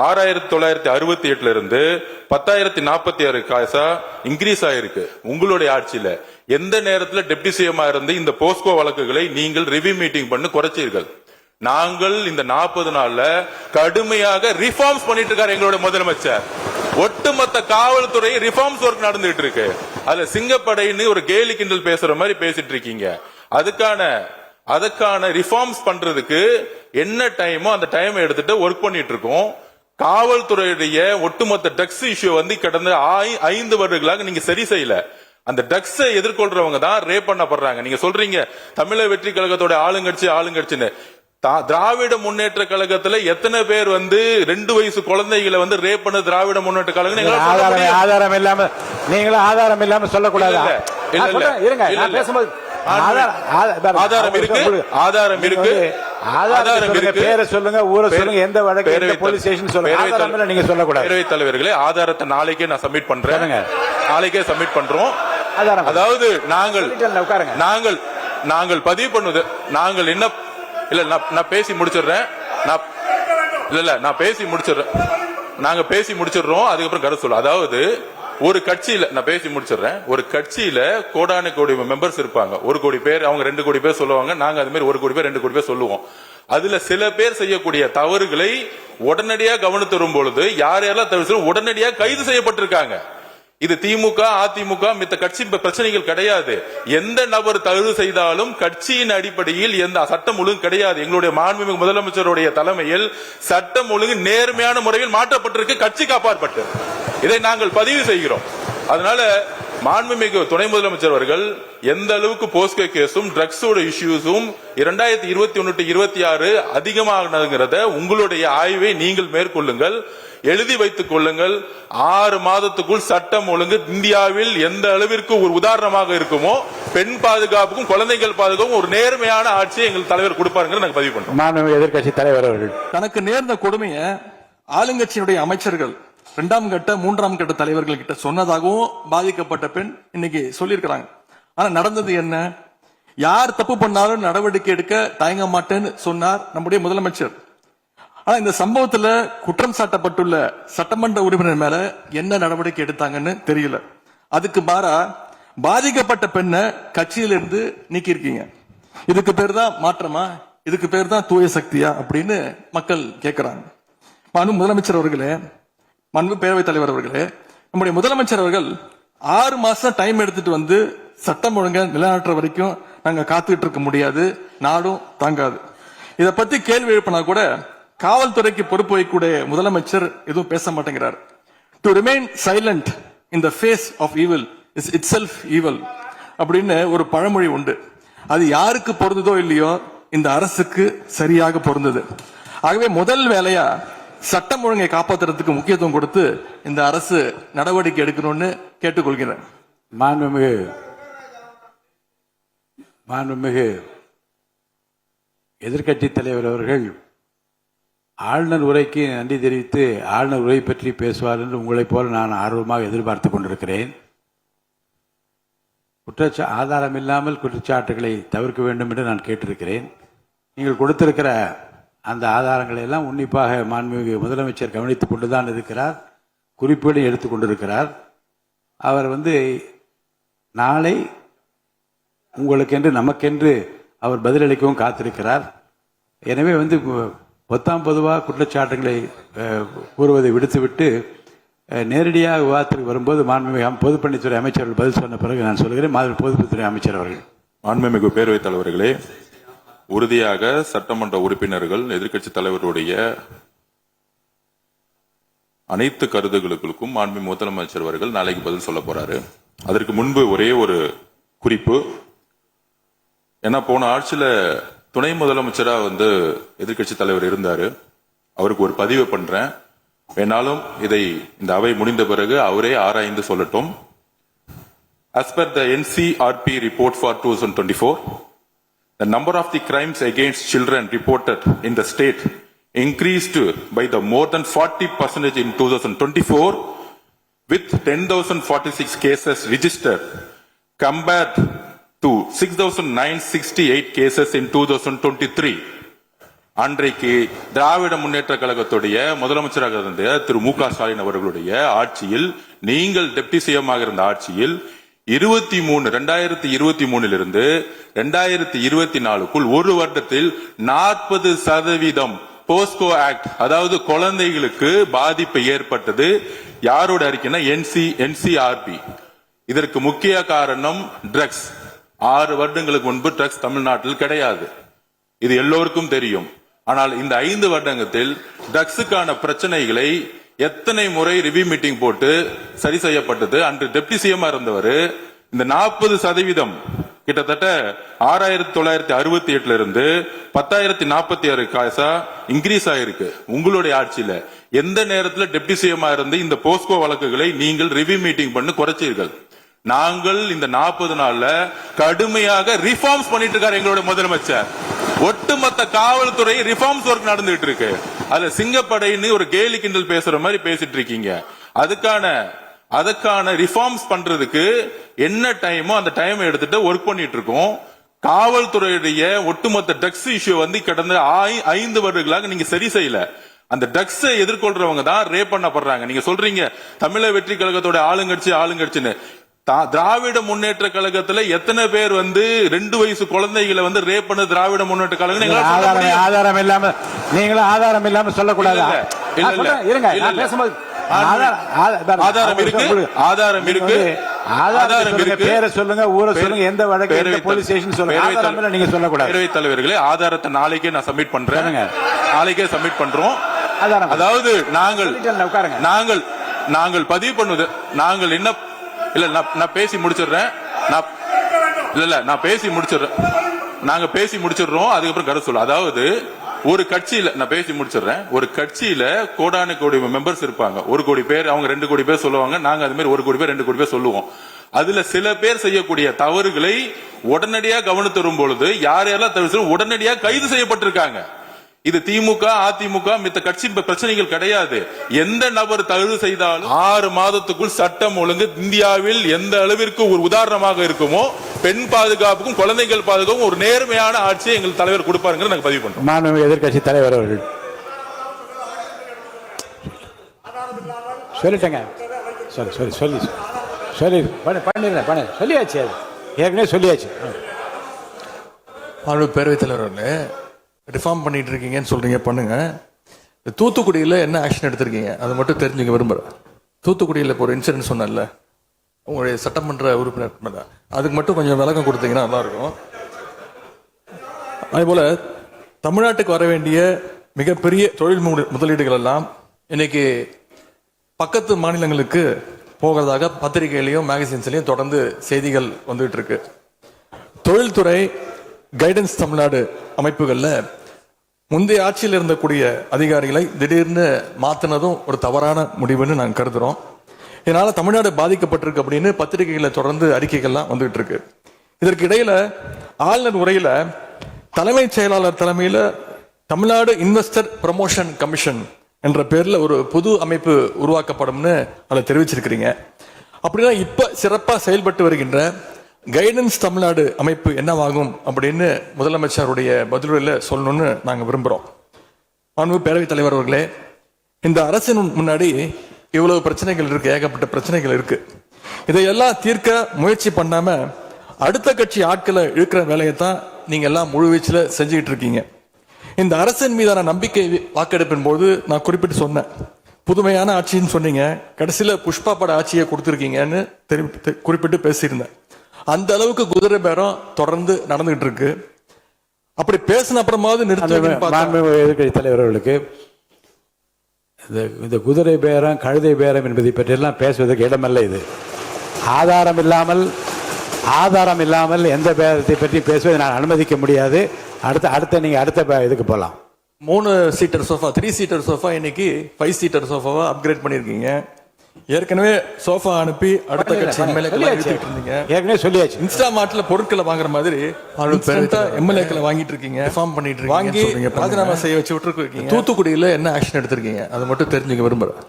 6,968 இருந்து 10,046 காசா இன்க்ரீஸ் ஆயிருக்கு. உங்களுடைய ஆட்சியில எந்த நேரத்தில் டெப்டி சிஎம் இருந்து இந்த போஸ்கோ வழக்குகளை நீங்கள் ரிவ்யூ மீட்டிங் பண்ணி குறைச்சீர்கள்? நாங்கள் இந்த 40 நாள்ல கடுமையாக ரிஃபார்ம்ஸ் பண்ணிட்டு இருக்காரு எங்களோட முதலமைச்சர். ஒட்டுமொத்த காவல்துறை ரிஃபார்ம்ஸ் ஒர்க் நடந்துட்டு இருக்கு. அதுல சிங்கப்படைன்னு ஒரு கேலி கிண்டல் பேசுற மாதிரி பேசிட்டு இருக்கீங்க. அதுக்கான ரிஃபார்ம்ஸ் பண்றதுக்கு என்ன டைமோ அந்த டைம் எடுத்துட்டு ஒர்க் பண்ணிட்டு இருக்கோம். காவல்துறையுடைய ஒட்டுமொத்த ட்ரக்ஸ் இஷ்யூ கடந்த 5 வருடங்களாக நீங்க சரி செய்யல. அந்த ட்ரக்ஸை எதிர்கொள்றவங்க தான் ரேப் பண்ணப்படுறாங்க. நீங்க சொல்றீங்க தமிழக வெற்றி கழகத்தோட ஆளுங்கட்சின்னு. திராவிட முன்னேற்ற கழகத்துல எத்தனை பேர் 2 வயசு குழந்தைகளை ரேப் பண்ண திராவிட முன்னேற்ற கழகம்? ஆதாரம் இல்லாம நீங்களும் ஆதாரம் இல்லாம சொல்லக்கூடாது. ஆதாரம் இருக்கு. பேரை சொல்லுங்க, ஊரை சொல்லுங்க, எந்த வழக்கு போலீஸ் ஸ்டேஷன் சொல்லுங்க. நீங்க சொல்லக்கூடாது. பேரவைத் தலைவர்களே, ஆதாரத்தை நாளைக்கே நான் சப்மிட் பண்றேன். நாளைக்கே சப்மிட் பண்றோம். அதாவது நாங்கள் பதிவு பண்ணுவது, நாங்கள் என்ன இல்ல நான் பேசி முடிச்சிடுறேன். நாங்க பேசி முடிச்சிடுறோம். அதுக்கப்புறம் கருத்து சொல்ல. அதாவது ஒரு கட்சியில நான் பேசி முடிச்சிடுறேன். ஒரு கட்சியில கோடான கோடி மெம்பர்ஸ் இருப்பாங்க. 1 கோடி பேர், அவங்க 2 கோடி பேர் சொல்லுவாங்க. நாங்க அது மாதிரி 1 கோடி பேர் 2 கோடி பேர் சொல்லுவோம். அதுல சில பேர் செய்யக்கூடிய தவறுகளை உடனடியாக கவனித்து வரும் பொழுது யாரெல்லாம் தவறு உடனடியாக கைது செய்யப்பட்டிருக்காங்க. இது திமுக அதிமுக மித்த கட்சி பிரச்சனைகள் கிடையாது. எந்த நபர் தவறு செய்தாலும் கட்சியின் அடிப்படையில் எந்த சட்டம் ஒழுங்கு கிடையாது. எங்களுடைய மாண்புமிகு முதலமைச்சருடைய தலைமையில் சட்டம் ஒழுங்கு நேர்மையான முறையில் மாற்றப்பட்டிருக்கு, கட்சிக்கு அப்பாற்பட்டு. இதை நாங்கள் பதிவு செய்கிறோம். அதனால மாண்புமிகு துணை முதலமைச்சர் அவர்கள் எந்த அளவுக்கு போஸ்கோ கேஸும் ட்ரக்ஸோட இஷ்யூஸும் 2021-26 அதிகமானதுங்கிறத உங்களுடைய ஆய்வை நீங்கள் மேற்கொள்ளுங்கள், எழுதி வைத்துக் கொள்ளுங்கள். 6 மாதத்துக்குள் சட்டம் ஒழுங்கு இந்தியாவில் எந்த அளவிற்கு ஒரு உதாரணமாக இருக்குமோ பெண் பாதுகாப்புக்கும் குழந்தைகள் பாதுகாப்புக்கும் ஒரு நேர்மையான ஆட்சியை எங்கள் தலைவர் கொடுப்பாருங்கிறத நாங்கள் பதிவு பண்றோம். மாண்புமிகு எதிர்க்கட்சி தலைவர் அவர்கள் தனக்கு நேர்ந்த கொடுமையை ஆளுங்கட்சியினுடைய அமைச்சர்கள் 2ஆம் கட்ட 3ஆம் கட்ட தலைவர்கள் கிட்ட சொன்னதாகவும் பாதிக்கப்பட்ட பெண் இன்னைக்கு சொல்லியிருக்கிறாங்க. ஆனா நடந்தது என்ன? யார் தப்பு பண்ணாலும் நடவடிக்கை எடுக்க தயங்க மாட்டேன்னு சொன்னார் நம்முடைய முதலமைச்சர். ஆனா இந்த சம்பவத்துல குற்றம் சாட்டப்பட்டுள்ள சட்டமன்ற உறுப்பினர் மேல என்ன நடவடிக்கை எடுத்தாங்கன்னு தெரியல. அதுக்கு மாறா பாதிக்கப்பட்ட பெண்ணை கட்சியிலிருந்து நீக்கி இருக்கீங்க. இதுக்கு பேர் தான் மாற்றமா? இதுக்கு பேர் தான் தூய சக்தியா அப்படின்னு மக்கள் கேட்கிறாங்க. முதலமைச்சர் அவர்களே, மாண்பு பேரவைத் தலைவர் அவர்களே, நம்முடைய முதலமைச்சர் அவர்கள் 6 மாசம் டைம் எடுத்துட்டு வந்து சட்டம் ஒழுங்க நிலைநாட்டுற வரைக்கும் நாங்க காத்துக்கிட்டு இருக்க முடியாது, நாடும் தாங்காது. இத பத்தி கேள்வி எழுப்பினா கூட காவல்துறைக்கு பொறுப்பு வைக்கக்கூடிய முதலமைச்சர் எதுவும் பேச மாட்டேங்கிறார். To remain silent in the face of evil is itself evil அப்படின்னு ஒரு பழமொழி உண்டு. அது யாருக்கு பொருந்ததோ இல்லையோ இந்த அரசுக்கு சரியாக பொருந்தது. ஆகவே முதல் வேலையா சட்டம் ஒழுங்கை காப்பாற்றுறதுக்கு முக்கியத்துவம் கொடுத்து இந்த அரசு நடவடிக்கை எடுக்கணும்னு கேட்டுக்கொள்கிறேன். மாண்புமிகு எதிர்க்கட்சி தலைவர் அவர்கள் ஆளுநர் உரைக்கு நன்றி தெரிவித்து ஆளுநர் உரை பற்றி பேசுவார் என்று உங்களைப் போல நான் ஆர்வமாக எதிர்பார்த்து கொண்டிருக்கிறேன். ஆதாரம் இல்லாமல் குற்றச்சாட்டுகளை தவிர்க்க வேண்டும் என்று நான் கேட்டிருக்கிறேன். நீங்கள் கொடுத்திருக்கிற அந்த ஆதாரங்களை எல்லாம் உன்னிப்பாக மாண்புமிகு முதலமைச்சர் கவனித்துக் கொண்டுதான் இருக்கிறார், குறிப்பீடு எடுத்துக் கொண்டிருக்கிறார். அவர் நாளை உங்களுக்கென்று நமக்கென்று அவர் பதிலளிக்கவும் காத்திருக்கிறார். எனவே பொதுவாக குற்றச்சாட்டுகளை கூறுவதை விடுத்துவிட்டு நேரடியாக விவாதத்திற்கு வரும்போது மாண்புமிகு பொதுப்பணித்துறை அமைச்சர்கள் பதில் சொன்ன பிறகு நான் சொல்கிறேன். பொதுப்பணித்துறை அமைச்சர் அவர்கள். மாண்புமிகு பேரவைத் தலைவர்களே, உறுதியாக சட்டமன்ற உறுப்பினர்கள் எதிர்க்கட்சி தலைவருடைய அனைத்து கருத்துகளுக்கும் மாண்புமிகு முதலமைச்சர் அவர்கள் நாளைக்கு பதில் சொல்ல போறாரு. அதற்கு முன்பு ஒரே ஒரு குறிப்பு. ஏன்னா போன ஆட்சியில துணை முதலமைச்சரா எதிர்க்கட்சி தலைவர் இருந்தாரு. அவருக்கு ஒரு பதிவு பண்றேன், வேணாலும் இதை இந்த அவை முடிந்த பிறகு அவரே ஆராய்ந்து சொல்லட்டும். As per the NCRP report for 2024, the number of the crimes against children reported in the state increased by the more than 40% in 2024, with 10,046 cases registered compared to 6,968 cases in 2023. அன்றைக்கு திராவிட முன்னேற்ற கழகத்துடைய முதலமைச்சராக இருந்த திரு மு.க. ஸ்டாலின் அவர்களுடைய ஆட்சியில், நீங்கள் டெப்டி சிஎம்மாக இருந்த ஆட்சியில் 2023 2024 ஒரு வருடத்தில் 40% போஸ்கோ ஆக்ட், அதாவது குழந்தைகளுக்கு பாதிப்பு ஏற்பட்டது. யாரோட அறிக்கைன்னா NCRP. இதற்கு முக்கிய காரணம் ட்ரக்ஸ். 6 வருடங்களுக்கு முன்பு ட்ரக்ஸ் தமிழ்நாட்டில் கிடையாது, இது எல்லோருக்கும் தெரியும். ஆனால் இந்த 5 வருடத்தில் ட்ரக்ஸுக்கான பிரச்சனைகளை எத்தனை முறை ரிவ்யூ மீட்டிங் போட்டு சரி செய்யப்பட்டது. அன்று டெப்டி சிஎம் இருந்தவர் இந்த 40% கிட்டத்தட்ட 6,968 இருந்து 10,046 காசா இன்க்ரீஸ் ஆயிருக்கு. உங்களுடைய ஆட்சியில எந்த நேரத்தில் டெப்டி சிஎம் இருந்து இந்த போஸ்கோ வழக்குகளை நீங்கள் ரிவ்யூ மீட்டிங் பண்ணி குறைச்சீர்கள்? நாங்கள் இந்த 40 நாள்ல கடுமையாக ரிஃபார்ம்ஸ் பண்ணிட்டு இருக்காரு எங்களுடைய முதலமைச்சர். ஒட்டுமொத்த காவல்துறை ரிஃபார்ம்ஸ் ஒர்க் நடந்துட்டு இருக்கு. அதுல சிங்கப்படைன்னு ஒரு கேலி கிண்டல் பேசுற மாதிரி பேசிட்டு இருக்கீங்க. அதுக்கான ரிஃபார்ம்ஸ் பண்றதுக்கு என்ன டைமோ அந்த டைம் எடுத்துட்டு ஒர்க் பண்ணிட்டு இருக்கோம். காவல்துறையுடைய ஒட்டுமொத்த ட்ரக்ஸ் இஷ்யூ கடந்த 5 வருடங்களாக நீங்க சரி செய்யல. அந்த ட்ரக்ஸ் எதிர்கொள்றவங்க தான் ரேப் பண்ணப்படுறாங்க. நீங்க சொல்றீங்க தமிழக வெற்றி கழகத்தோட ஆளுங்கட்சின்னு. திராவிட முன்னேற்ற கழகத்துல எத்தனை பேர் 2 வயசு குழந்தைகளை ரேப் பண்ண திராவிட முன்னேற்ற கழகம் ஆதாரம் இல்லாம நீங்களும் ஆதாரம் இல்லாம சொல்லக்கூடாது. ஆதாரம் இருக்கு, ஆதாரம் இருக்கு, ஆதாரம் இருக்கு. பேரை சொல்லுங்க, ஊரை சொல்லுங்க, எந்த வழக்கு, எந்த போலீஸ் ஸ்டேஷன் சொல்லுங்க. ஆதாரம் இல்ல நீங்க சொல்லக்கூடாது. பேரவைத் தலைவர்களே, ஆதாரத்தை நாளைக்கே நான் சப்மிட் பண்றேன். நாளைக்கே சப்மிட் பண்றோம். அதாவது நாங்கள் பதிவு பண்ணுவது, நாங்கள் என்ன இல்ல நான் பேசி முடிச்சிடுறேன். நான் பேசி முடிச்சிடுறேன். நாங்க பேசி முடிச்சிடுறோம், அதுக்கப்புறம் கருத்து சொல்ல. அதாவது ஒரு கட்சியில நான் பேசி முடிச்சிடுறேன். ஒரு கட்சியில கோடானு கோடி மெம்பர்ஸ் இருப்பாங்க. 1 கோடி பேர், அவங்க 2 கோடி பேர் சொல்லுவாங்க. நாங்க அது மாதிரி 1 கோடி பேர் 2 கோடி பேர் சொல்லுவோம். அதுல சில பேர் செய்யக்கூடிய தவறுகளை உடனடியாக கவனித்து வரும் பொழுது யார் யாரெல்லாம் தவறு உடனடியாக கைது செய்யப்பட்டிருக்காங்க. இது திமுக, அதிமுக மித்த கட்சி பிரச்சனைகள் கிடையாது. எந்த நபர் தவறு செய்தாலும் 6 மாதத்துக்குள் சட்டம் ஒழுங்கு இந்தியாவில் எந்த அளவிற்கு ஒரு உதாரணமாக இருக்குமோ, பெண் பாதுகாப்புக்கும் குழந்தைகள் பாதுகாப்புக்கும் ஒரு நேர்மையான ஆட்சியை எங்கள் தலைவர் கொடுப்பாருங்க. நாங்கள் பதிவு பண்றோம். மாண்புமிகு எதிர்க்கட்சி தலைவர் அவர்கள் சொல்லிட்டேங்க. சொல்லி பண்ணிடுறேன். சொல்லியாச்சு, அது ஏற்கனவே சொல்லியாச்சு. பேரவைத் தலைவர்களே, ரிஃபார்ம் பண்ணிட்டு இருக்கீங்கன்னு சொல்றீங்க, பண்ணுங்க. தூத்துக்குடியில் என்ன ஆக்ஷன் எடுத்திருக்கீங்க அதை மட்டும் தெரிஞ்சுக்க விரும்புகிறேன். தூத்துக்குடியில் இப்போ ஒரு இன்சிடென்ட் சொன்னல உங்களுடைய சட்டமன்ற உறுப்பினர், அதுக்கு மட்டும் கொஞ்சம் விளக்கம் கொடுத்தீங்கன்னா நல்லா இருக்கும். அதேபோல தமிழ்நாட்டுக்கு வர வேண்டிய மிகப்பெரிய தொழில் முதலீடுகள் எல்லாம் இன்னைக்கு பக்கத்து மாநிலங்களுக்கு போகிறதாக பத்திரிகையிலையும் மேகசின்ஸ்லையும் தொடர்ந்து செய்திகள் வந்துட்டு இருக்கு. தொழில்துறை கைடன்ஸ் தமிழ்நாடு அமைப்புகள்ல முந்தைய ஆட்சியில் இருந்தக்கூடிய அதிகாரிகளை திடீர்னு மாத்தினதும் ஒரு தவறான முடிவுன்னு நாங்கள் கருதுறோம். இதனால தமிழ்நாடு பாதிக்கப்பட்டிருக்கு அப்படின்னு பத்திரிகைகளை தொடர்ந்து அறிக்கைகள்லாம் வந்துகிட்டு இருக்கு. இதற்கு இடையில ஆளுநர் உரையில தலைமைச் செயலாளர் தலைமையில தமிழ்நாடு இன்வெஸ்டர் ப்ரமோஷன் கமிஷன் என்ற பேர்ல ஒரு புது அமைப்பு உருவாக்கப்படும்னு அதை தெரிவிச்சிருக்கிறீங்க. அப்படின்னா இப்ப சிறப்பா செயல்பட்டு வருகின்ற கைடன்ஸ் தமிழ்நாடு அமைப்பு என்னவாகும் அப்படின்னு முதலமைச்சருடைய பதிலுரையில் சொல்லணும்னு நாங்கள் விரும்புகிறோம். மாண்புமிகு பேரவைத் தலைவர் அவர்களே, இந்த அரசின் முன்னாடி இவ்வளவு பிரச்சனைகள் இருக்கு, ஏகப்பட்ட பிரச்சனைகள் இருக்கு. இதையெல்லாம் தீர்க்க முயற்சி பண்ணாம அடுத்த கட்சி ஆட்களை இழுக்கிற வேலையை தான் நீங்க எல்லாம் முழுவீச்சில் செஞ்சுக்கிட்டு இருக்கீங்க. இந்த அரசின் மீதான நம்பிக்கை வாக்கெடுப்பின் போது நான் குறிப்பிட்டு சொன்னேன், புதுமையான ஆட்சின்னு சொன்னீங்க, கடைசியில் புஷ்பா பட ஆட்சியை கொடுத்துருக்கீங்கன்னு குறிப்பிட்டு பேசியிருந்தேன். அந்த அளவுக்கு குதிரை பேரம் தொடர்ந்து நடந்துகிட்டு இருக்கு. அப்படி பேசின அப்புறமாவது எதிர்க்கட்சி தலைவர் அவர்களுக்கு இந்த குதிரை பேரம், கழுதை பேரம் என்பதை பற்றியெல்லாம் பேசுவதற்கு இடமல்ல. இது ஆதாரம் இல்லாமல் எந்த பேரத்தை பற்றி பேசுவதை நான் அனுமதிக்க முடியாது. நீங்க அடுத்த இதுக்கு போகலாம். 3 சீட்டர் சோஃபா, 3 சீட்டர் சோஃபா இன்னைக்கு 5 சீட்டர் சோஃபாவா அப்கிரேட் பண்ணிருக்கீங்க. ஏற்கனவே சோஃபா அனுப்பி அடுத்த கட்சி ஏற்கனவே சொல்லியாச்சு. இன்ஸ்டாமார்ட்ல பொருட்களை வாங்குற மாதிரி எம்எல்ஏக்களை வாங்கிட்டு இருக்கீங்க, ரிஃபார்ம் பண்ணிட்டு இருக்கீங்க, வாங்கி ராஜினாமா செய்ய வச்சு விட்டுருக்கீங்க. தூத்துக்குடியில என்ன ஆக்ஷன் எடுத்திருக்கீங்க அதை மட்டும் தெரிஞ்சுக்க விரும்புறேன்.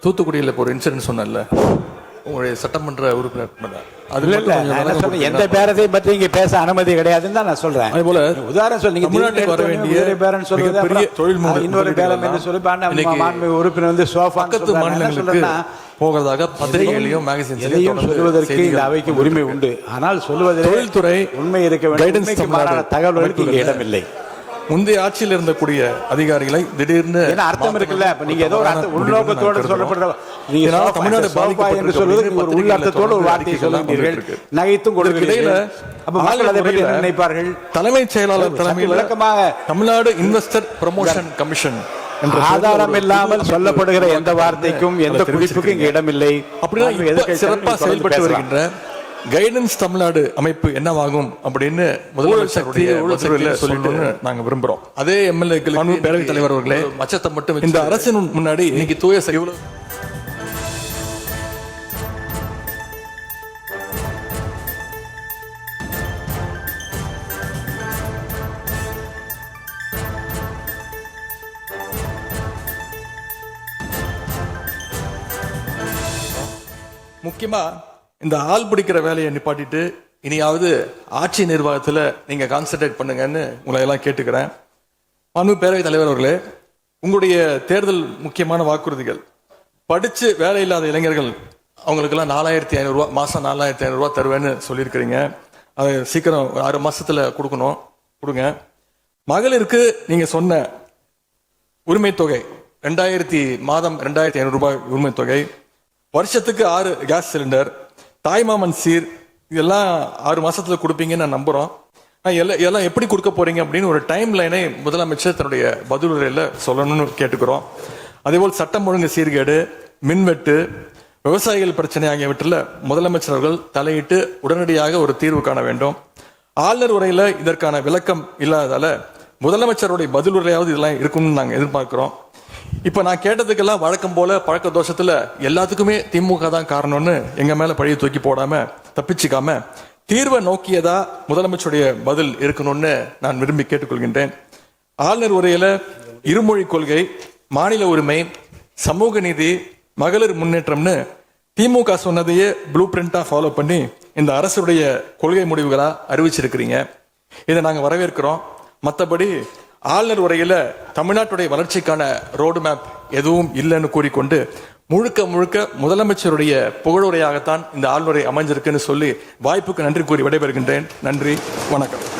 தூத்துக்குடியில இப்போ ஒரு இன்சிடென்ட் சொன்னல உங்களுடைய சட்டமன்ற உறுப்பினர், எந்த பேரத்தை பற்றி இங்க பேச அனுமதி கிடையாதுன்னு தான் நான் சொல்றேன். அதே போல உதாரணம் சொல்லுங்க, தமிழ்நாட்டுக்கு வர வேண்டிய பேரன் சொல்லுவது தொழில் இன்னொரு பேரம் என்று சொல்லி உறுப்பினர் வந்து சோஃபா பக்கத்து மாநிலங்களுக்கு போகிறதாக பத்திரிகைகளையும் மேகசின்ஸ்லையும் சொல்வதற்கு இந்த அவைக்கு உரிமை உண்டு. ஆனால் சொல்வதில் தொழில்துறை உண்மை இருக்க வேண்டும், தகவல்களுக்கு இங்கே இடமில்லை. முந்தைய ஆட்சியில் இருந்தக்கூடிய அதிகாரிகளை திடீர்னு அர்த்தம் இருக்குல்ல, நீங்க ஏதோ உள்நோக்கத்தோடு சொல்லப்படுற தமிழ்நாடு என்று சொல்வது ஒரு உள்ளர்த்தத்தோடு ஒரு வார்த்தையை சொல்லுகிறீர்கள், நகைத்தும் கொடுக்கிறீர்கள். அப்ப மக்கள் அதை பற்றி நினைப்பார்கள். தலைமைச் செயலாளர் தலைமையில் விளக்கமாக தமிழ்நாடு இன்வெஸ்டர் ப்ரமோஷன் கமிஷன் ஆதாரம் இல்லாமல் சொல்லப்படுகிற எந்த வார்த்தைக்கும் எந்த குறிப்புக்கும் இங்கு இடமில்லை. அப்படின்னா சிறப்பாக செயல்பட்டு வருகின்ற கைடன்ஸ் தமிழ்நாடு அமைப்பு என்னவாகும் அப்படின்னு முதலமைச்சருடைய சொல்லணும்னு நாங்க விரும்புறோம். அதே எம்எல்ஏக்கள், பேரவைத் தலைவர் அவர்களே, மச்சத்தை மட்டும் இந்த அரசின் முன்னாடி இன்னைக்கு தூய செய்ய முக்கியமா இந்த ஆள் பிடிக்கிற வேலையை நிப்பாட்டிட்டு இனியாவது ஆட்சி நிர்வாகத்தில் நீங்க கான்சென்ட்ரேட் பண்ணுங்கன்னு உங்களை எல்லாம் கேட்டுக்கிறேன். மாண்புமிகு பேரவைத் தலைவர் அவர்களே, உங்களுடைய தேர்தல் முக்கியமான வாக்குறுதிகள், படிச்சு வேலை இல்லாத இளைஞர்கள் அவங்களுக்கெல்லாம் 4500 ரூபா மாசம் 4500 ரூபா தருவேன்னு சொல்லியிருக்கிறீங்க. அதை சீக்கிரம் 6 மாசத்துல கொடுங்க. மகளிருக்கு நீங்க சொன்ன உரிமை தொகை மாதம் 2500 ரூபாய் உரிமை தொகை, வருஷத்துக்கு 6 கேஸ் சிலிண்டர், தாய்மாமன் சீர், இதெல்லாம் 6 மாசத்துல கொடுப்பீங்கன்னு நான் நம்புறோம். இதெல்லாம் எப்படி கொடுக்க போறீங்க அப்படின்னு ஒரு டைம் லைனை முதலமைச்சர் தன்னுடைய பதிலுரையில சொல்லணும்னு கேட்டுக்கிறோம். அதேபோல் சட்டம் ஒழுங்கு சீர்கேடு, மின்வெட்டு, விவசாயிகள் பிரச்சனை ஆகியவற்றில் முதலமைச்சர் அவர்கள் தலையிட்டு உடனடியாக ஒரு தீர்வு காண வேண்டும். ஆளுநர் உரையில இதற்கான விளக்கம் இல்லாததால முதலமைச்சருடைய பதிலுரையாவது இதெல்லாம் இருக்கும்னு நாங்கள் எதிர்பார்க்கிறோம். இப்ப நான் கேட்டதுக்கெல்லாம் வழக்கம் போல பழக்க தோஷத்துல எல்லாத்துக்குமே திமுக தான் காரணம்னு எங்க மேல பழிய தூக்கி போடாம தப்பிச்சுக்காம தீர்வை நோக்கியதா முதலமைச்சருடைய பதில் இருக்கணும்னு நான் விரும்பி கேட்டுக்கொள்கின்றேன். ஆளுநர் உரையில இருமொழி கொள்கை, மாநில உரிமை, சமூக நீதி, மகளிர் முன்னேற்றம்னு திமுக சொன்னதையே ப்ளூ பிரிண்டா ஃபாலோ பண்ணி இந்த அரசுடைய கொள்கை முடிவுகளா அறிவிச்சிருக்கிறீங்க. இதை நாங்க வரவேற்கிறோம். மற்றபடி ஆளுநர் உரையில தமிழ்நாட்டுடைய வளர்ச்சிக்கான ரோடு மேப் எதுவும் இல்லைன்னு கூறிக்கொண்டு முழுக்க முழுக்க முதலமைச்சருடைய புகழுரையாகத்தான் இந்த ஆளுநரை அமைஞ்சிருக்குன்னு சொல்லி வாய்ப்புக்கு நன்றி கூறி விடைபெறுகின்றேன். நன்றி, வணக்கம்.